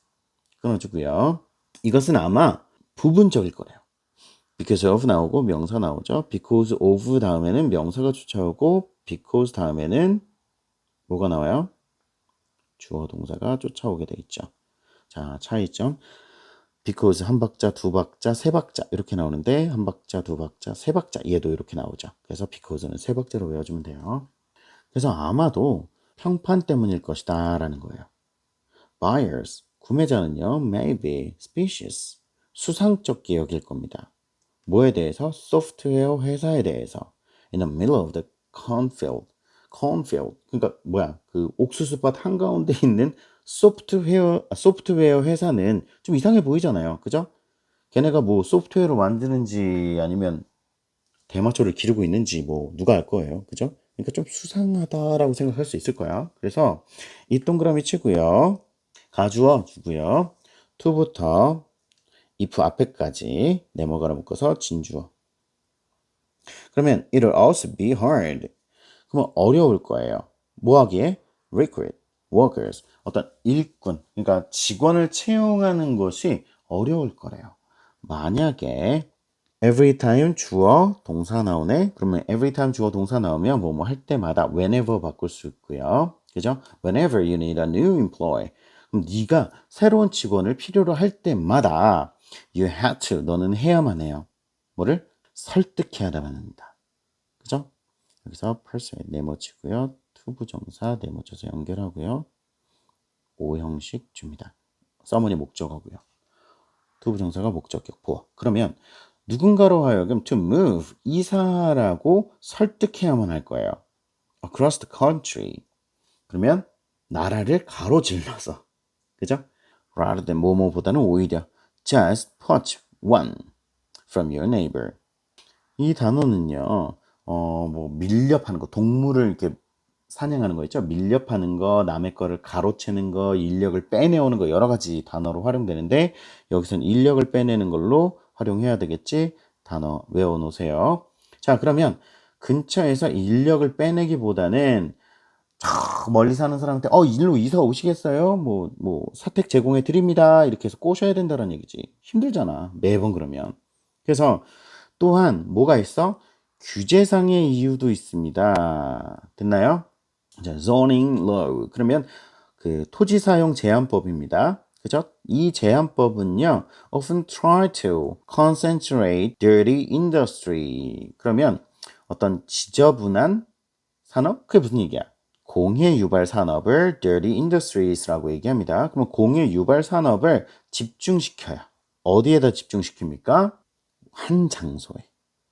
끊어주고요. 이것은 아마 부분적일 거래요. because of 나오고 명사 나오죠. because of 다음에는 명사가 쫓아오고 because 다음에는 뭐가 나와요? 주어 동사가 쫓아오게 돼 있죠. 자, 차이점. because 한 박자, 두 박자, 세 박자 이렇게 나오는데 한 박자, 두 박자, 세 박자 얘도 이렇게 나오죠. 그래서 because는 세 박자로 외워주면 돼요. 그래서 아마도 평판 때문일 것이다 라는 거예요. Buyers, 구매자는요, may be suspicious, 수상쩍게 여길 겁니다. 뭐에 대해서? 소프트웨어 회사에 대해서. In the middle of the cornfield. 그러니까 뭐야? 그 옥수수밭 한가운데 있는 소프트웨어 회사는 좀 이상해 보이잖아요. 그죠? 걔네가 뭐 소프트웨어를 만드는지 아니면 대마초를 기르고 있는지 뭐 누가 알 거예요. 그죠? 그러니까 좀 수상하다라고 생각할 수 있을 거야. 그래서 이 동그라미 치고요. 가주어 주고요. to부터 if 앞에까지 네모가로 묶어서 진주어. 그러면 it'll also be hard. 그러면 어려울 거예요. 뭐 하기에? recruit workers. 어떤 일꾼, 그러니까 직원을 채용하는 것이 어려울 거래요. 만약에 every time 주어 동사 나오네. 그러면 every time 주어 동사 나오면 뭐뭐 할 때마다 whenever 바꿀 수 있고요. 그죠? Whenever you need a new employee. 그럼 네가 새로운 직원을 필요로 할 때마다 you have to 너는 해야만 해요. 뭐를? 설득해야만 합니다. 그죠? 여기서 persuade 네모치고요. to 부정사 네모쳐서 연결하고요. O 형식 줍니다. 서문이 목적어고요. to 부정사가 목적격 보어. 그러면 누군가로 하여금 to move 이사라고 설득해야만 할 거예요. across the country. 그러면 나라를 가로질러서. 그죠? rather than 뭐뭐보다는 오히려 just poach one from your neighbor. 이 단어는요, 뭐 밀렵하는 거, 동물을 이렇게 사냥하는 거 있죠? 밀렵하는 거, 남의 거를 가로채는 거, 인력을 빼내오는 거 여러 가지 단어로 활용되는데 여기서는 인력을 빼내는 걸로 활용해야 되겠지? 단어 외워놓으세요. 자, 그러면 근처에서 인력을 빼내기보다는 저 멀리 사는 사람한테 일로 이사 오시겠어요? 뭐 사택 제공해 드립니다. 이렇게 해서 꼬셔야 된다는 얘기지. 힘들잖아. 매번 그러면. 그래서 또한 뭐가 있어? 규제상의 이유도 있습니다. 됐나요? 자, zoning law. 그러면 그 토지 사용 제한법입니다. 그죠? 이 제한법은요, often try to concentrate dirty industry. 그러면 어떤 지저분한 산업? 그게 무슨 얘기야? 공해 유발 산업을 dirty industries라고 얘기합니다. 그러면 공해 유발 산업을 집중시켜요. 어디에다 집중시킵니까? 한 장소에.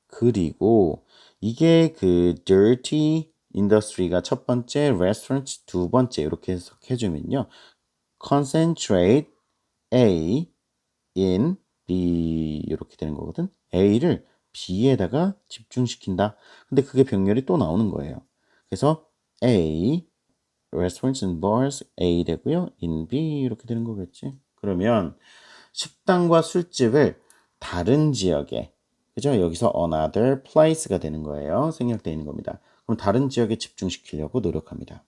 그리고 이게 그 dirty industry가 첫 번째, restaurant 두 번째 이렇게 해석해주면요. concentrate A in B 이렇게 되는 거거든. A를 B에다가 집중시킨다. 근데 그게 병렬이 또 나오는 거예요. 그래서 A, restaurants and bars A 되고요. in B 이렇게 되는 거겠지. 그러면 식당과 술집을 다른 지역에, 그죠? 여기서 another place가 되는 거예요. 생략되어 있는 겁니다. 그럼 다른 지역에 집중시키려고 노력합니다.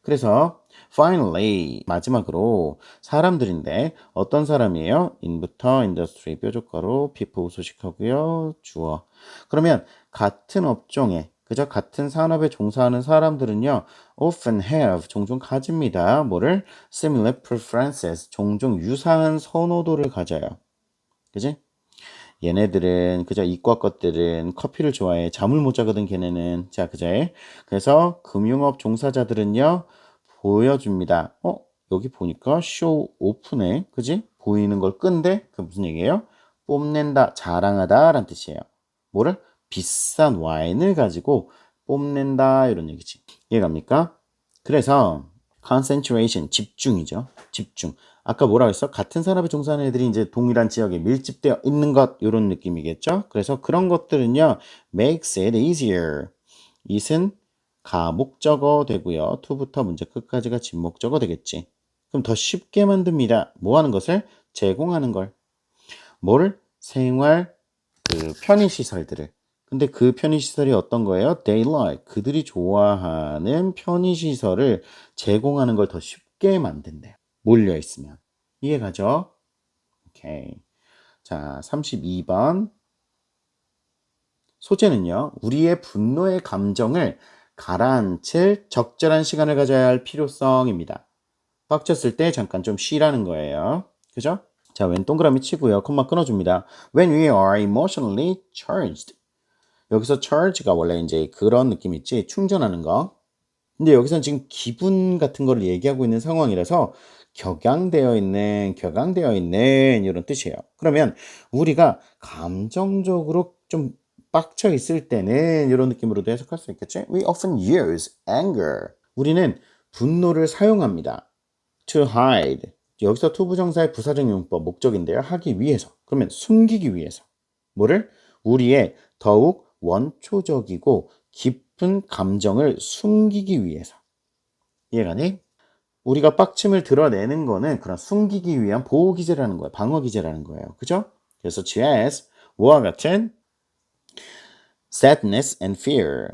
그래서 finally 마지막으로 사람들인데 어떤 사람이에요? in부터 industry 뾰족가로 people 소식하고요. 주어. 그러면 같은 업종에 그저 같은 산업에 종사하는 사람들은요. often have 종종 가집니다. 뭐를? similar preferences 종종 유사한 선호도를 가져요. 그지? 얘네들은 그저 이과 것들은 커피를 좋아해. 잠을 못 자거든 걔네는. 자, 그제. 그래서 금융업 종사자들은요. 보여줍니다. 여기 보니까 쇼 오픈에 그지? 보이는 걸 끈데 그 무슨 얘기예요? 뽐낸다, 자랑하다 라는 뜻이에요. 뭐를? 비싼 와인을 가지고 뽐낸다 이런 얘기지. 이해갑니까? 그래서 concentration, 집중이죠. 집중. 아까 뭐라고 했어? 같은 산업에 종사하는 애들이 이제 동일한 지역에 밀집되어 있는 것 이런 느낌이겠죠. 그래서 그런 것들은요 makes it easier. it은 가목적어 되고요. to부터 문제 끝까지가 진목적어 되겠지. 그럼 더 쉽게 만듭니다. 뭐 하는 것을? 제공하는 걸. 뭐를? 생활 편의시설들을. 근데 그 편의시설이 어떤 거예요? They like. 그들이 좋아하는 편의시설을 제공하는 걸 더 쉽게 만든대요. 몰려 있으면. 이해가죠? 오케이. 자, 32번. 소재는요, 우리의 분노의 감정을 가라앉힐 적절한 시간을 가져야 할 필요성입니다. 빡쳤을 때 잠깐 좀 쉬라는 거예요. 그죠? 자, 왼 동그라미 치고요. 콤마 끊어줍니다. When we are emotionally charged. 여기서 charge가 원래 이제 그런 느낌 있지? 충전하는 거. 근데 여기서는 지금 기분 같은 거를 얘기하고 있는 상황이라서 격양되어 있는 이런 뜻이에요. 그러면 우리가 감정적으로 좀 빡쳐 있을 때는 이런 느낌으로도 해석할 수 있겠지? We often use anger. 우리는 분노를 사용합니다. To hide. 여기서 to 부정사의 부사적 용법 목적인데요. 하기 위해서. 그러면 숨기기 위해서. 뭐를? 우리의 더욱 원초적이고 깊은 감정을 숨기기 위해서. 이해가니? 우리가 빡침을 드러내는 거는 그런 숨기기 위한 보호 기제라는 거예요. 방어 기제라는 거예요. 그죠? 그래서 GS 뭐와 같은 sadness and fear.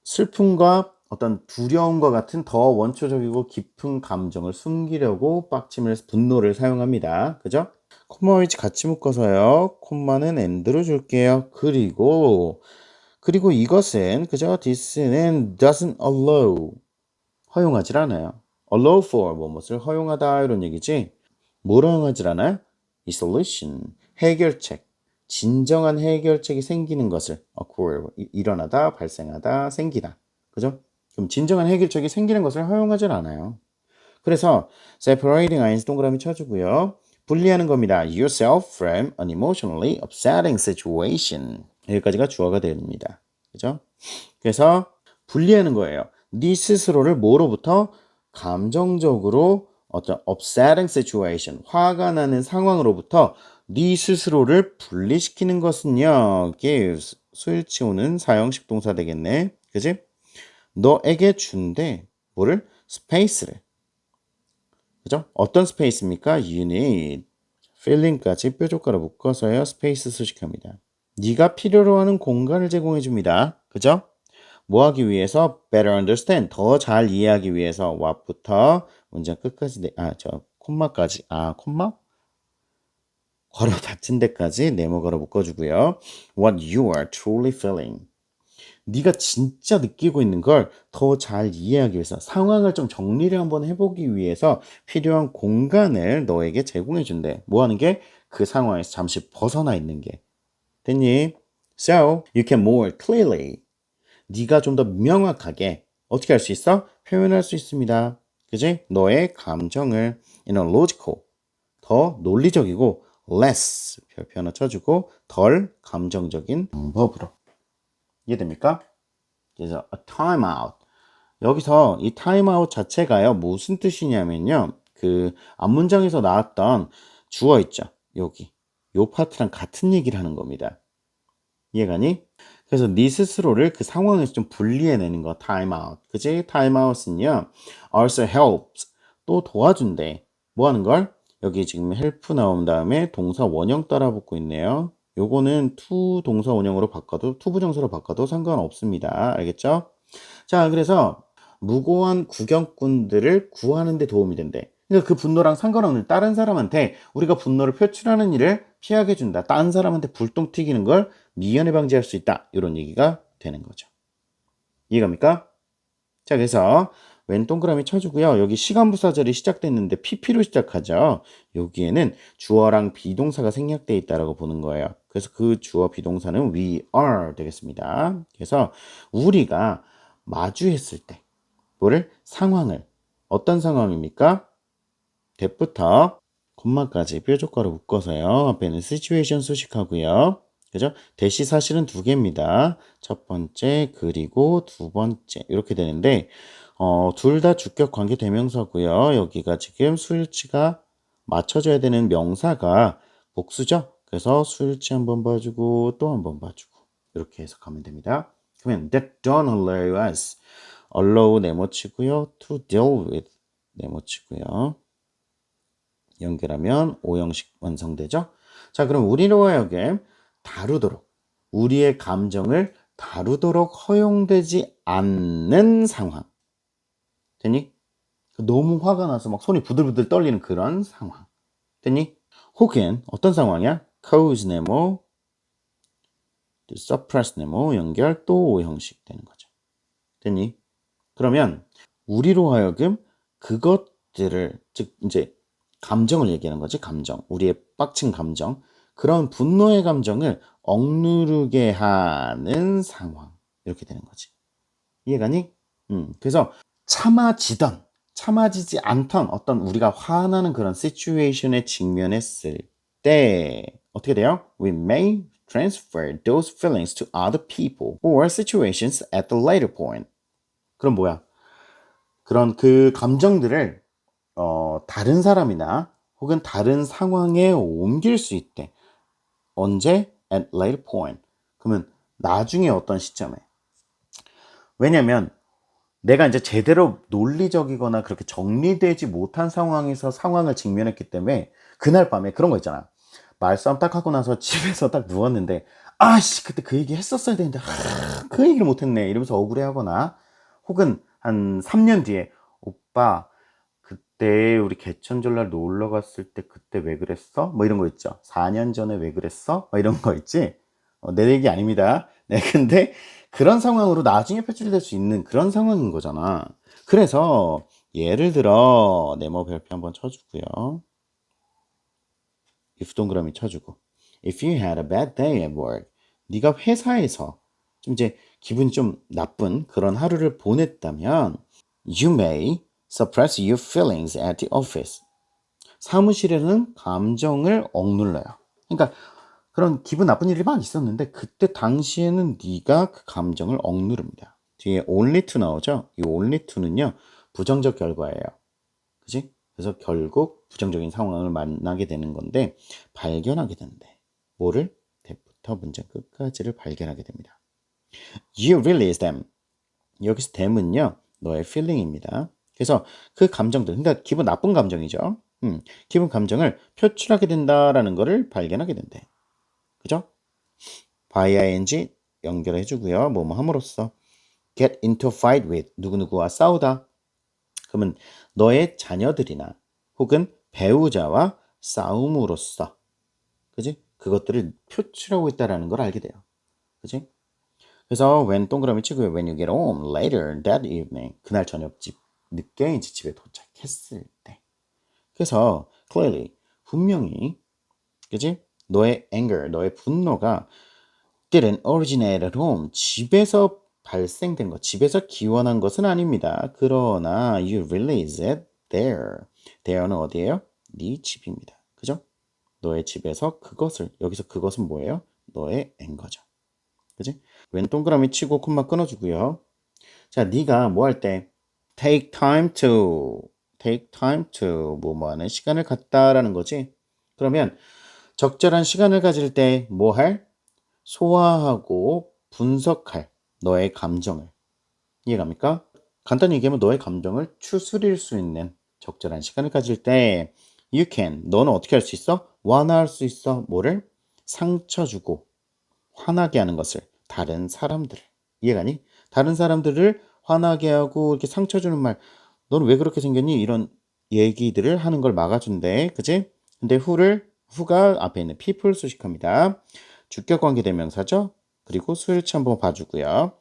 슬픔과 어떤 두려움과 같은 더 원초적이고 깊은 감정을 숨기려고 빡침을 분노를 사용합니다. 그죠? 콤마 위치 같이 묶어서요. 콤마는 and로 줄게요. 그리고 이것은 그죠? this는 doesn't allow 허용하지 않아요. allow for 무엇을 허용하다 이런 얘기지. 뭘 허용하지 않아요? 이 solution 해결책 진정한 해결책이 생기는 것을 occur 일어나다 발생하다 생기다. 그죠? 그럼 진정한 해결책이 생기는 것을 허용하지 않아요. 그래서 separating lines 동그라미 쳐주고요. 분리하는 겁니다. yourself from an emotionally upsetting situation. 여기까지가 주어가 됩니다. 그죠? 그래서 분리하는 거예요. 네 스스로를 뭐로부터? 감정적으로 어떤 upsetting situation, 화가 나는 상황으로부터 네 스스로를 분리시키는 것은요. gives, 수일치오는 사형식 동사 되겠네. 그지? 너에게 준대. 뭐를? 스페이스를. 그죠? 어떤 스페이스입니까? You need. feeling까지 뾰족가로 묶어서요. 스페이스 수식합니다. 네가 필요로 하는 공간을 제공해 줍니다. 그죠? 뭐 하기 위해서? better understand. 더 잘 이해하기 위해서. what부터 문장 끝까지 콤마까지. 콤마? 괄호 닫힌 데까지 네모괄호 묶어주고요. what you are truly feeling. 네가 진짜 느끼고 있는 걸 더 잘 이해하기 위해서 상황을 좀 정리를 한번 해보기 위해서 필요한 공간을 너에게 제공해 준대. 뭐 하는 게? 그 상황에서 잠시 벗어나 있는 게. 됐니? So, you can more clearly. 네가 좀 더 명확하게 어떻게 할 수 있어? 표현할 수 있습니다. 그지? 너의 감정을 in a logical, 더 논리적이고 less, 별표 하나 쳐주고 덜 감정적인 방법으로. 이해됩니까? 그래서 a time out. 여기서 이 time out 자체가요. 무슨 뜻이냐면요. 그 앞문장에서 나왔던 주어 있죠. 여기. 요 파트랑 같은 얘기를 하는 겁니다. 이해가니? 그래서 네 스스로를 그 상황에서 좀 분리해내는 거, time out. 그지? time out은요, also helps. 또 도와준대. 뭐 하는 걸? 여기 지금 help 나온 다음에 동사 원형 따라 붙고 있네요. 요거는 to 동사 원형으로 바꿔도, to 부정사로 바꿔도 상관없습니다. 알겠죠? 자, 그래서 무고한 구경꾼들을 구하는 데 도움이 된대. 그러니까 그 분노랑 상관없는 다른 사람한테 우리가 분노를 표출하는 일을 피하게 해준다. 다른 사람한테 불똥 튀기는 걸 미연에 방지할 수 있다. 이런 얘기가 되는 거죠. 이해갑니까? 자, 그래서 왼 동그라미 쳐주고요. 여기 시간부사절이 시작됐는데 PP로 시작하죠. 여기에는 주어랑 비동사가 생략되어 있다라고 보는 거예요. 그래서 그 주어 비동사는 we are 되겠습니다. 그래서 우리가 마주했을 때 뭐를? 상황을. 어떤 상황입니까? that부터 콤마까지 뾰족가로 묶어서요. 앞에는 situation 수식하고요. 그죠? 대시 사실은 두 개입니다. 첫 번째 그리고 두 번째 이렇게 되는데 둘 다 주격 관계 대명사고요. 여기가 지금 수일치가 맞춰져야 되는 명사가 복수죠. 그래서 수일치 한번 봐주고 또 한번 봐주고 이렇게 해석하면 됩니다. 그러면 that don't allow us allow 네모치고요. to deal with 네모치고요. 연결하면 오형식 완성되죠. 자, 그럼 우리로 하여금 다루도록 우리의 감정을 다루도록 허용되지 않는 상황. 됐니? 너무 화가 나서 막 손이 부들부들 떨리는 그런 상황. 됐니? 혹은 어떤 상황이야? cause 네모, suppress 네모 연결 또 오형식 되는 거죠. 됐니? 그러면 우리로 하여금 그것들을 즉 이제 감정을 얘기하는 거지. 감정. 우리의 빡친 감정. 그런 분노의 감정을 억누르게 하는 상황. 이렇게 되는 거지. 이해가니? 그래서 참아지지 않던 어떤 우리가 화나는 그런 시츄에이션에 직면했을 때 어떻게 돼요? We may transfer those feelings to other people or situations at the later point. 그럼 뭐야? 그런 그 감정들을 다른 사람이나 혹은 다른 상황에 옮길 수 있대. 언제? At later point. 그러면 나중에 어떤 시점에. 왜냐면 내가 이제 제대로 논리적이거나 그렇게 정리되지 못한 상황에서 상황을 직면했기 때문에 그날 밤에 그런 거 있잖아. 말싸움 딱 하고 나서 집에서 딱 누웠는데 아씨 그때 그 얘기 했었어야 되는데 그 얘기를 못했네 이러면서 억울해하거나 혹은 한 3년 뒤에 오빠 그때 우리 개천절날 놀러 갔을 때 그때 왜 그랬어? 뭐 이런 거 있죠. 4년 전에 왜 그랬어? 뭐 이런 거 있지. 내 얘기 아닙니다. 네, 근데 그런 상황으로 나중에 표출될 수 있는 그런 상황인 거잖아. 그래서 예를 들어 네모 별표 한번 쳐주고요. if 동그라미 쳐주고 if you had a bad day at work 네가 회사에서 좀 이제 기분이 좀 나쁜 그런 하루를 보냈다면 you may suppress your feelings at the office. 사무실에는 감정을 억눌러요. 그러니까 그런 기분 나쁜 일이 막 있었는데 그때 당시에는 네가 그 감정을 억누릅니다. 뒤에 only to 나오죠? 이 only to는요. 부정적 결과예요. 그지? 그래서 결국 부정적인 상황을 만나게 되는 건데 발견하게 되는데 뭐를? 대부터 문장 끝까지를 발견하게 됩니다. You release them. 여기서 them은요. 너의 feeling입니다. 그래서 그 감정들, 그러니까 기분 나쁜 감정이죠. 기분 감정을 표출하게 된다라는 것을 발견하게 된대. 그죠? by ing 연결해 주고요. 뭐뭐 함으로써 get into a fight with 누구누구와 싸우다. 그러면 너의 자녀들이나 혹은 배우자와 싸움으로써 그지? 그것들을 표출하고 있다라는 걸 알게 돼요. 그지? 그래서 when 동그라미 치고요. when you get home later that evening 그날 저녁 늦게 이제 집에 도착했을 때. 그래서 clearly 분명히 그지? 너의 anger, 너의 분노가 didn't originate at home. 집에서 발생된 것, 집에서 기원한 것은 아닙니다. 그러나 you release it there. there는 어디예요? 네 집입니다. 그죠? 너의 집에서 그것을, 여기서 그것은 뭐예요? 너의 앵거죠. 그지? 왼 동그라미 치고 콤마 끊어주고요. 자, 네가 뭐 할 때 take time to 뭐하는 시간을 갖다라는 거지. 그러면 적절한 시간을 가질 때 뭐 할? 소화하고 분석할 너의 감정을. 이해갑니까? 간단히 얘기하면 너의 감정을 추스릴 수 있는 적절한 시간을 가질 때 you can, 너는 어떻게 할 수 있어? 완화할 수 있어. 뭐를? 상처 주고 화나게 하는 것을. 다른 사람들을. 이해가니? 다른 사람들을 화나게 하고 이렇게 상처 주는 말, 너는 왜 그렇게 생겼니? 이런 얘기들을 하는 걸 막아준대. 그지? 근데 후가 앞에 있는 people 수식합니다. 주격관계 대명사죠? 그리고 수일치 한번 봐주고요.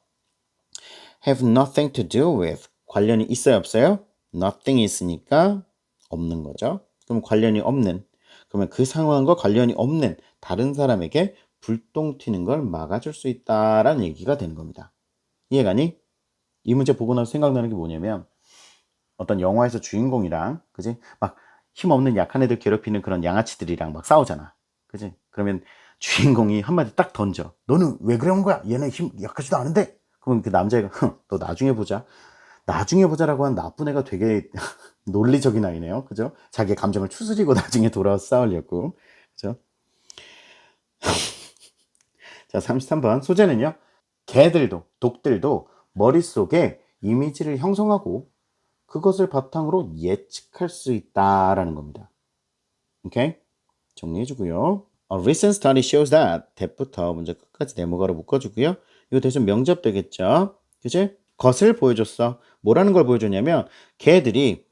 have nothing to do with. 관련이 있어요, 없어요? nothing 있으니까 없는 거죠. 그럼 관련이 없는. 그러면 그 상황과 관련이 없는 다른 사람에게 불똥 튀는 걸 막아줄 수 있다라는 얘기가 되는 겁니다. 이해가니? 이 문제 보고 나서 생각나는 게 뭐냐면 어떤 영화에서 주인공이랑 그지? 막 힘없는 약한 애들 괴롭히는 그런 양아치들이랑 막 싸우잖아. 그지? 그러면 주인공이 한마디 딱 던져. 너는 왜 그런 거야? 얘네 힘 약하지도 않은데? 그러면 그 남자애가 너 나중에 보자. 나중에 보자라고 한 나쁜 애가 되게 논리적인 아이네요. 그죠? 자기의 감정을 추스리고 나중에 돌아와서 싸우려고. 그죠? 자, 33번. 소재는요. 개들도, 독들도 머릿속에 이미지를 형성하고 그것을 바탕으로 예측할 수 있다라는 겁니다. 오케이? 정리해주고요. A recent study shows that. 대부터 문제 끝까지 네모가로 묶어주고요. 이거 대신 명접 되겠죠? 그치? 것을 보여줬어. 뭐라는 걸 보여줬냐면 개들이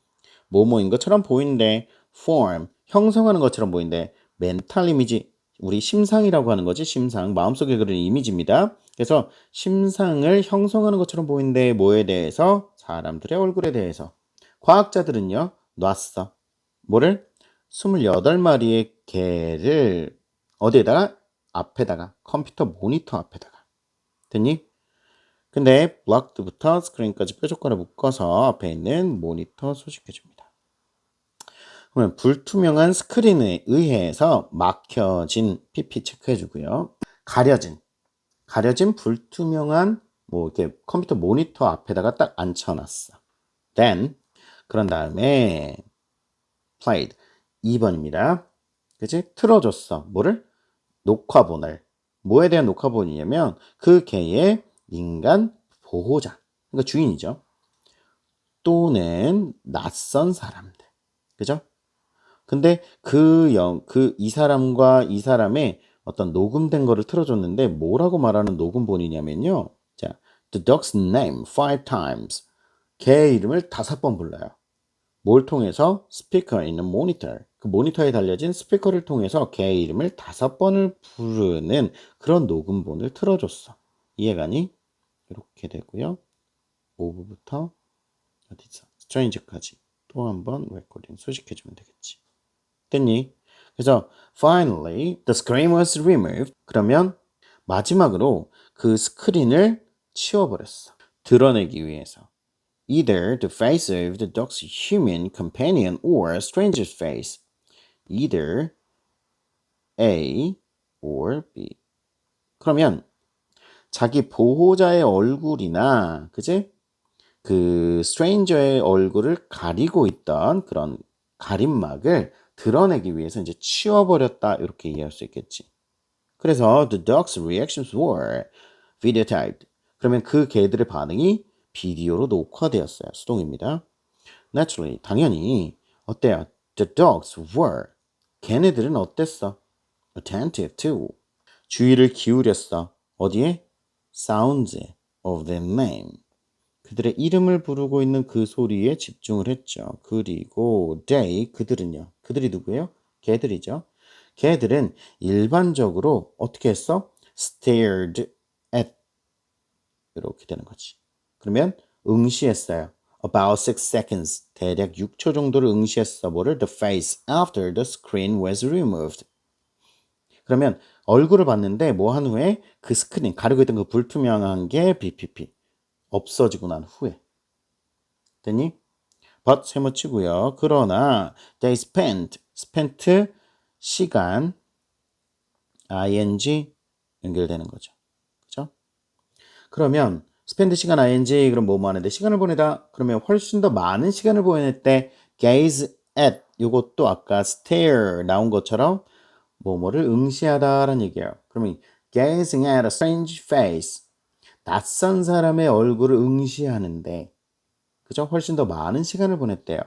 뭐뭐인 것처럼 보이는데 form, 형성하는 것처럼 보이는데 mental 이미지, 우리 심상이라고 하는 거지. 심상, 마음속에 그리는 이미지입니다. 그래서 심상을 형성하는 것처럼 보이는데 뭐에 대해서? 사람들의 얼굴에 대해서. 과학자들은요. 놨어. 뭐를? 28마리의 개를 어디에다가? 앞에다가, 컴퓨터 모니터 앞에다가. 됐니? 근데 블록부터 스크린까지 뾰족하게 묶어서 앞에 있는 모니터 소식해줍니다. 그러면 불투명한 스크린에 의해서 막혀진 PP 체크해주고요. 가려진 불투명한 뭐 이렇게 컴퓨터 모니터 앞에다가 딱 앉혀놨어. Then 그런 다음에 played 2번입니다. 그치? 틀어줬어. 뭐를? 녹화본을. 뭐에 대한 녹화본이냐면 그 개의 인간 보호자. 그러니까 주인이죠. 또는 낯선 사람들. 그죠? 근데 이 사람과 이 사람의 어떤 녹음된 거를 틀어줬는데 뭐라고 말하는 녹음본이냐면요. 자, the dog's name 5 times. 개의 이름을 5번 불러요. 뭘 통해서? 스피커에 있는 모니터. 그 모니터에 달려진 스피커를 통해서 개의 이름을 5번을 부르는 그런 녹음본을 틀어줬어. 이해가니? 이렇게 되고요. 5부부터 어디서? 스트레인지까지 또 한 번 레코딩 소식해주면 되겠지. 됐니? 그래서 finally the screen was removed. 그러면 마지막으로 그 스크린을 치워버렸어. 드러내기 위해서. Either the face of the dog's human companion or a stranger's face. Either A or B. 그러면 자기 보호자의 얼굴이나 그지? 그 stranger의 얼굴을 가리고 있던 그런 가림막을 드러내기 위해서 이제 치워버렸다 이렇게 이해할 수 있겠지. 그래서 the dog's reactions were videotaped. 그러면 그 개들의 반응이 비디오로 녹화되었어요. 수동입니다. Naturally, 당연히 어때요? The dogs were. 걔네들은 어땠어? Attentive to. 주의를 기울였어. 어디에? Sounds of their name. 그들의 이름을 부르고 있는 그 소리에 집중을 했죠. 그리고 they, 그들은요. 그들이 누구예요? 개들이죠. 개들은 일반적으로 어떻게 했어? stared at. 이렇게 되는 거지. 그러면 응시했어요. About 6 seconds. 대략 6초 정도를 응시했어. 뭐를? The face after the screen was removed. 그러면 얼굴을 봤는데 뭐 한 후에 그 스크린, 가리고 있던 그 불투명한 게 BPP. 없어지고 난 후에. 됐니? but 세모치고요. 그러나 they spent 시간 ing 연결되는 거죠. 그죠? 그러면 spend 시간 ing 그럼 뭐뭐 하는데 시간을 보내다 그러면 훨씬 더 많은 시간을 보냈대. gaze at 요것도 아까 stare 나온 것처럼 뭐뭐를 응시하다라는 얘기예요. 그러면 gazing at a strange face 낯선 사람의 얼굴을 응시하는데 그죠? 훨씬 더 많은 시간을 보냈대요.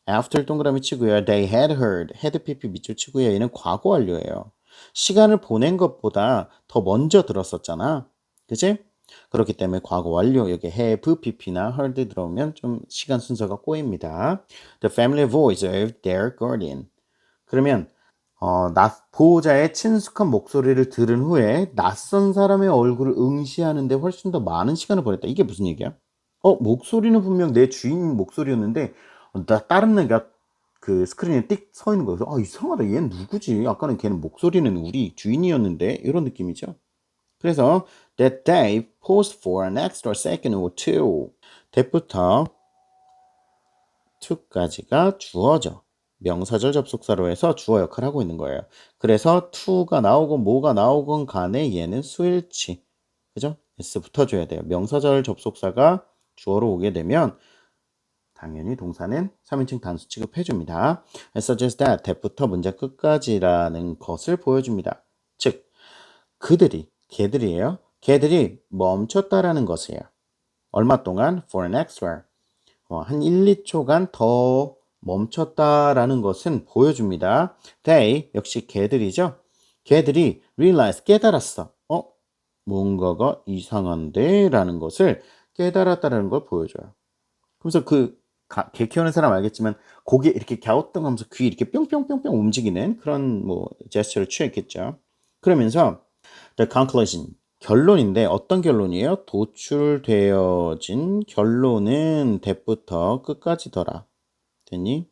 After 동그라미 치고요. They had heard. had pp 밑줄 치고요. 얘는 과거 완료예요. 시간을 보낸 것보다 더 먼저 들었었잖아. 그치? 그렇기 때문에 과거 완료 여기 have pp나 heard 들어오면 좀 시간 순서가 꼬입니다. The family voice of their guardian. 그러면 보호자의 친숙한 목소리를 들은 후에 낯선 사람의 얼굴을 응시하는데 훨씬 더 많은 시간을 보냈다. 이게 무슨 얘기야? 목소리는 분명 내 주인 목소리였는데 다른 애가 그 스크린에 띡 서 있는 거여서 이상하다. 얘는 누구지? 아까는 걔는 목소리는 우리 주인이었는데 이런 느낌이죠. 그래서 that day paused for an extra second or two. that부터 to까지가 주어죠. 명사절 접속사로 해서 주어 역할을 하고 있는 거예요. 그래서 to가 나오건 뭐가 나오건 간에 얘는 수일치. 그죠? s 붙어줘야 돼요. 명사절 접속사가 주어로 오게 되면 당연히 동사는 3인칭 단수 취급해줍니다. suggest that, that부터 문장 끝까지라는 것을 보여줍니다. 즉, 걔들이에요. 걔들이 멈췄다라는 것이에요. 얼마 동안? For an extra. 한 1, 2초간 더 멈췄다라는 것은 보여줍니다. They, 역시 걔들이죠. 걔들이 realize, 깨달았어. 뭔가가 이상한데? 라는 것을 깨달았다라는 걸 보여줘요. 그래서 개 키우는 사람 알겠지만 고개 이렇게 갸우뚱하면서 귀 이렇게 뿅뿅뿅뿅 움직이는 그런 제스처를 취했겠죠. 그러면서 the conclusion, 결론인데 어떤 결론이에요? 도출되어진 결론은 that부터 끝까지더라. 됐니?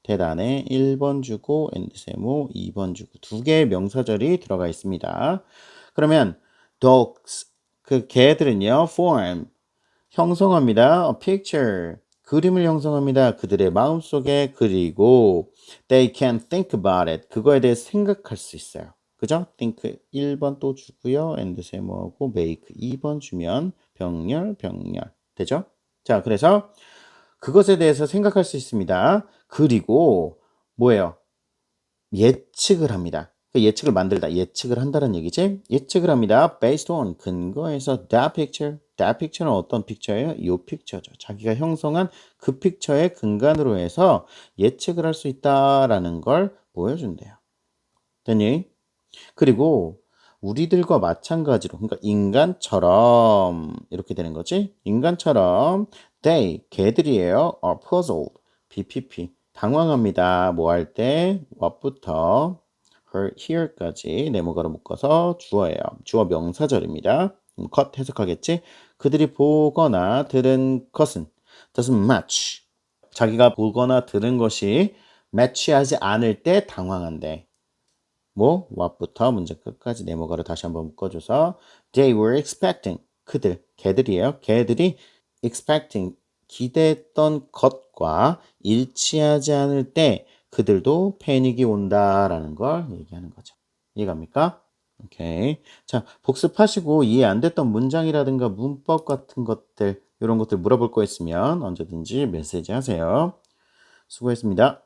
that 안에 1번 주고 and 세모 2번 주고 두 개의 명사절이 들어가 있습니다. 그러면 dogs, 그 개들은요 form, 형성합니다. A picture, 그림을 형성합니다. 그들의 마음속에. 그리고 they can think about it, 그거에 대해 생각할 수 있어요. 그죠? think 1번 또 주고요. and 세모하고 make 2번 주면 병렬 되죠? 자, 그래서 그것에 대해서 생각할 수 있습니다. 그리고 뭐예요? 예측을 합니다. 예측을 만들다, 예측을 한다는 얘기지? 예측을 합니다. based on, 근거해서 that picture는 어떤 픽처예요? 이 픽처죠. 자기가 형성한 그 픽처의 근간으로 해서 예측을 할 수 있다라는 걸 보여준대요. 됐니? 그리고 우리들과 마찬가지로, 그러니까 인간처럼 이렇게 되는 거지? 인간처럼 they, 걔들이에요. are puzzled, bpp, 당황합니다. 뭐 할 때? what부터 her, here까지 네모가로 묶어서 주어예요. 주어 명사절입니다. 컷 해석하겠지? 그들이 보거나 들은 것은 doesn't match, 자기가 보거나 들은 것이 매치하지 않을 때 당황한대. what부터 문장 끝까지 네모가로 다시 한번 묶어줘서 they were expecting, 걔들이에요. 걔들이 expecting, 기대했던 것과 일치하지 않을 때 그들도 패닉이 온다라는 걸 얘기하는 거죠. 이해갑니까? 오케이. 자, 복습하시고 이해 안 됐던 문장이라든가 문법 같은 것들, 이런 것들 물어볼 거 있으면 언제든지 메시지 하세요. 수고했습니다.